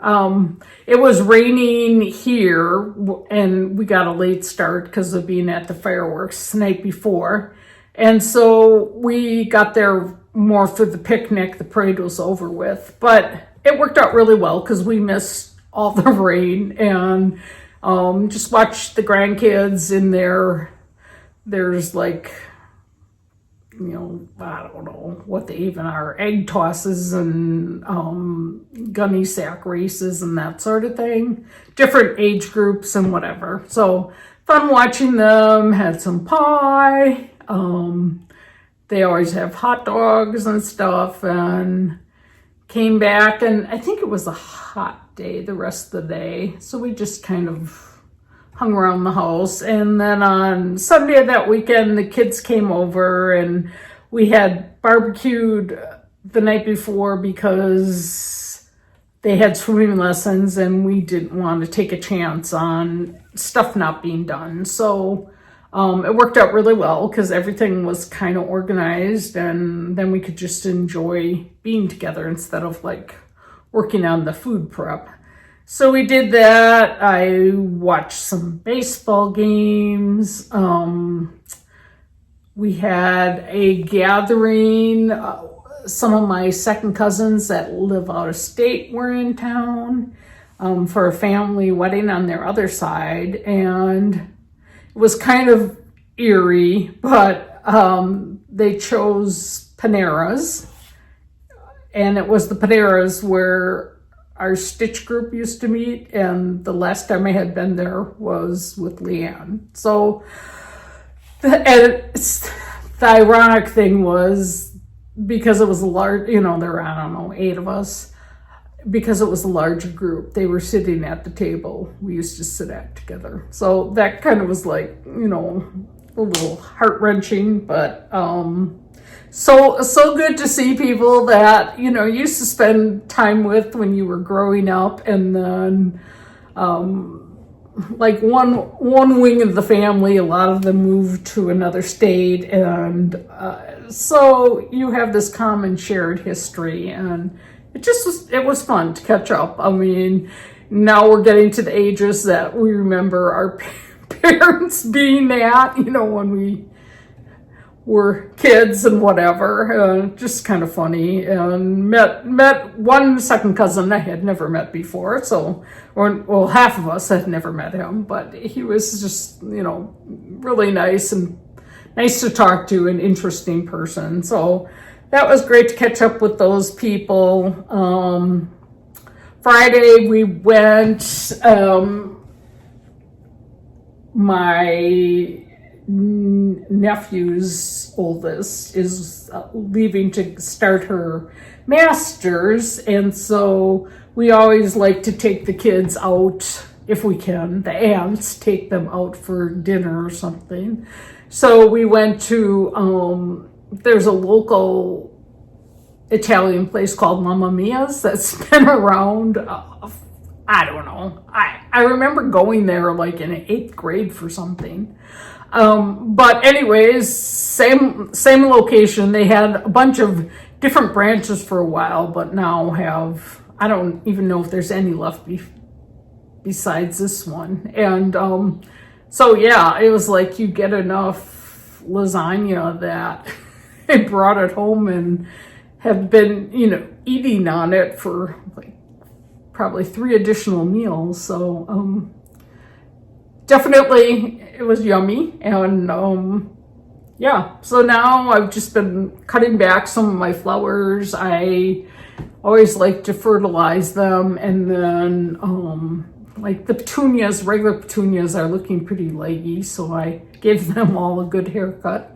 it was raining here, and we got a late start because of being at the fireworks the night before. And so we got there more for the picnic. The parade was over with, but it worked out really well because we missed all the rain, and Just watch the grandkids in there's like, I don't know what they even are, egg tosses and gunny sack races and that sort of thing. Different age groups and whatever. So fun watching them, had some pie. They always have hot dogs and stuff, and came back, and I think it was a hot day the rest of the day. So we just kind of hung around the house. And then on Sunday of that weekend, the kids came over and we had barbecued the night before because they had swimming lessons and we didn't want to take a chance on stuff not being done. So it worked out really well because everything was kind of organized, and then we could just enjoy being together instead of like working on the food prep. So we did that. I watched some baseball games. We had a gathering. Some of my second cousins that live out of state were in town for a family wedding on their other side. And it was kind of eerie, but they chose Panera's. And it was the Panera's where our Stitch group used to meet, and the last time I had been there was with Leanne. So the ironic thing was, because it was a large, there were, I don't know, 8 of us, because it was a larger group, they were sitting at the table we used to sit at together. So that kind of was like, a little heart-wrenching, but so good to see people that, you used to spend time with when you were growing up, and then like one wing of the family, a lot of them moved to another state, and so you have this common shared history, and it was fun to catch up. I mean, now we're getting to the ages that we remember our parents being at, when we were kids and whatever. Just kind of funny. And met one second cousin I had never met before. So, well, half of us had never met him, but he was just, really nice and nice to talk to, an interesting person. So that was great to catch up with those people. Friday we went, my nephew's oldest is leaving to start her master's, and so we always like to take the kids out if we can. The aunts take them out for dinner or something. So we went to there's a local Italian place called Mamma Mia's that's been around, I don't know, I remember going there like in 8th grade for something. But anyways, same location. They had a bunch of different branches for a while, but now I don't even know if there's any left besides this one. And so yeah, it was like you get enough lasagna that I brought it home and have been, eating on it for like probably 3 additional meals. So definitely it was yummy. And yeah, so now I've just been cutting back some of my flowers. I always like to fertilize them, and then like the petunias, regular petunias, are looking pretty leggy, so I gave them all a good haircut,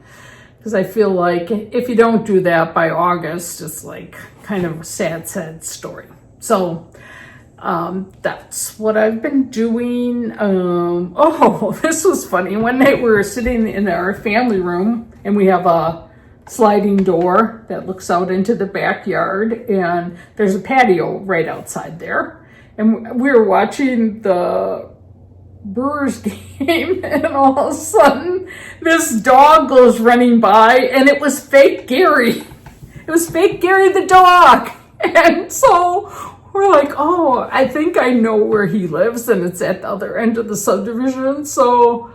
because I feel like if you don't do that by August, it's like kind of a sad story. So that's what I've been doing. This was funny. One night we were sitting in our family room, and we have a sliding door that looks out into the backyard, and there's a patio right outside there. And we were watching the Brewers game, and all of a sudden this dog goes running by, and it was fake Gary. It was fake Gary the dog. And so we're like, oh, I think I know where he lives, and it's at the other end of the subdivision. So,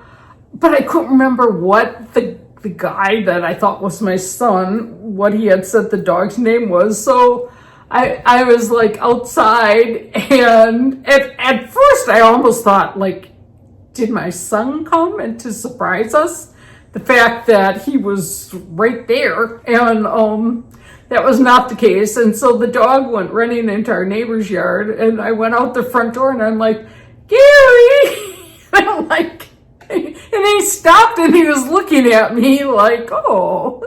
but I couldn't remember what the guy that I thought was my son, what he had said the dog's name was. So I was like outside, and at first I almost thought like did my son come and to surprise us? The fact that he was right there, and that was not the case. And so the dog went running into our neighbor's yard, and I went out the front door, and I'm like, Gary! And I'm like, and he stopped and he was looking at me like, oh.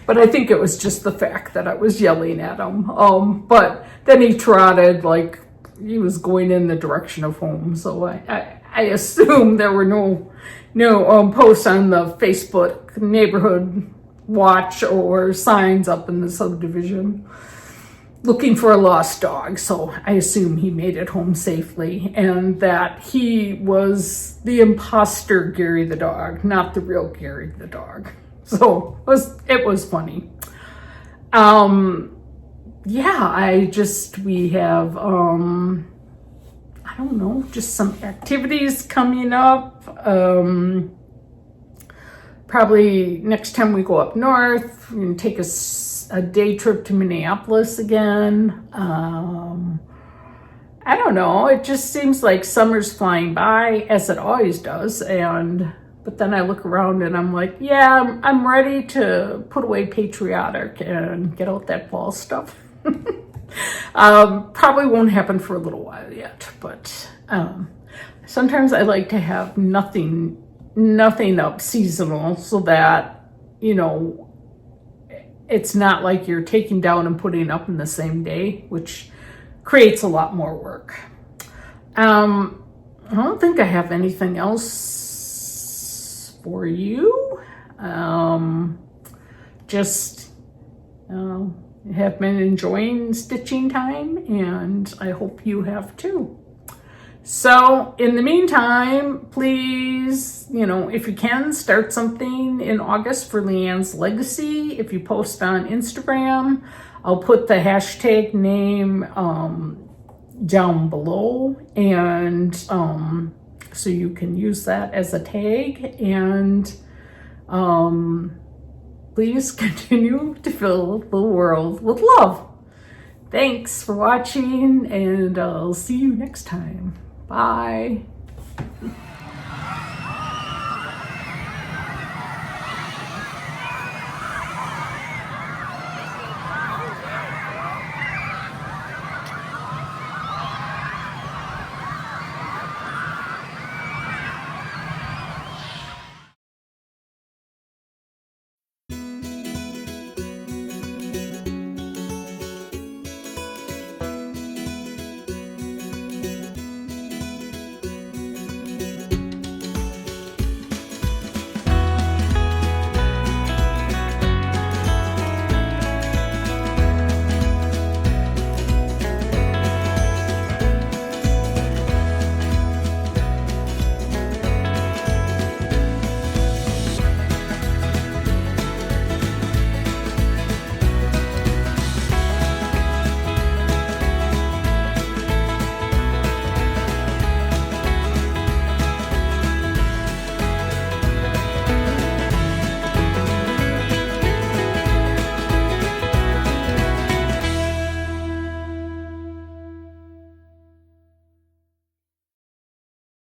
But I think it was just the fact that I was yelling at him. But then he trotted like he was going in the direction of home. So I assume there were no posts on the Facebook neighborhood watch or signs up in the subdivision looking for a lost dog. So I assume he made it home safely, and that he was the imposter Gary the dog, not the real Gary the dog. So it was funny. Yeah, we have I don't know, just some activities coming up. Probably next time we go up north, we're going to take a day trip to Minneapolis again. I don't know. It just seems like summer's flying by, as it always does. But then I look around and I'm like, yeah, I'm ready to put away Patriotic and get out that fall stuff. Probably won't happen for a little while yet, but sometimes I like to have nothing up seasonal, so that, it's not like you're taking down and putting up in the same day, which creates a lot more work. I don't think I have anything else for you. Have been enjoying stitching time, and I hope you have too. So in the meantime, please, if you can, start something in August for Leanne's Legacy. If you post on Instagram, I'll put the hashtag name down below, and so you can use that as a tag. And please continue to fill the world with love. Thanks for watching, and I'll see you next time. Bye.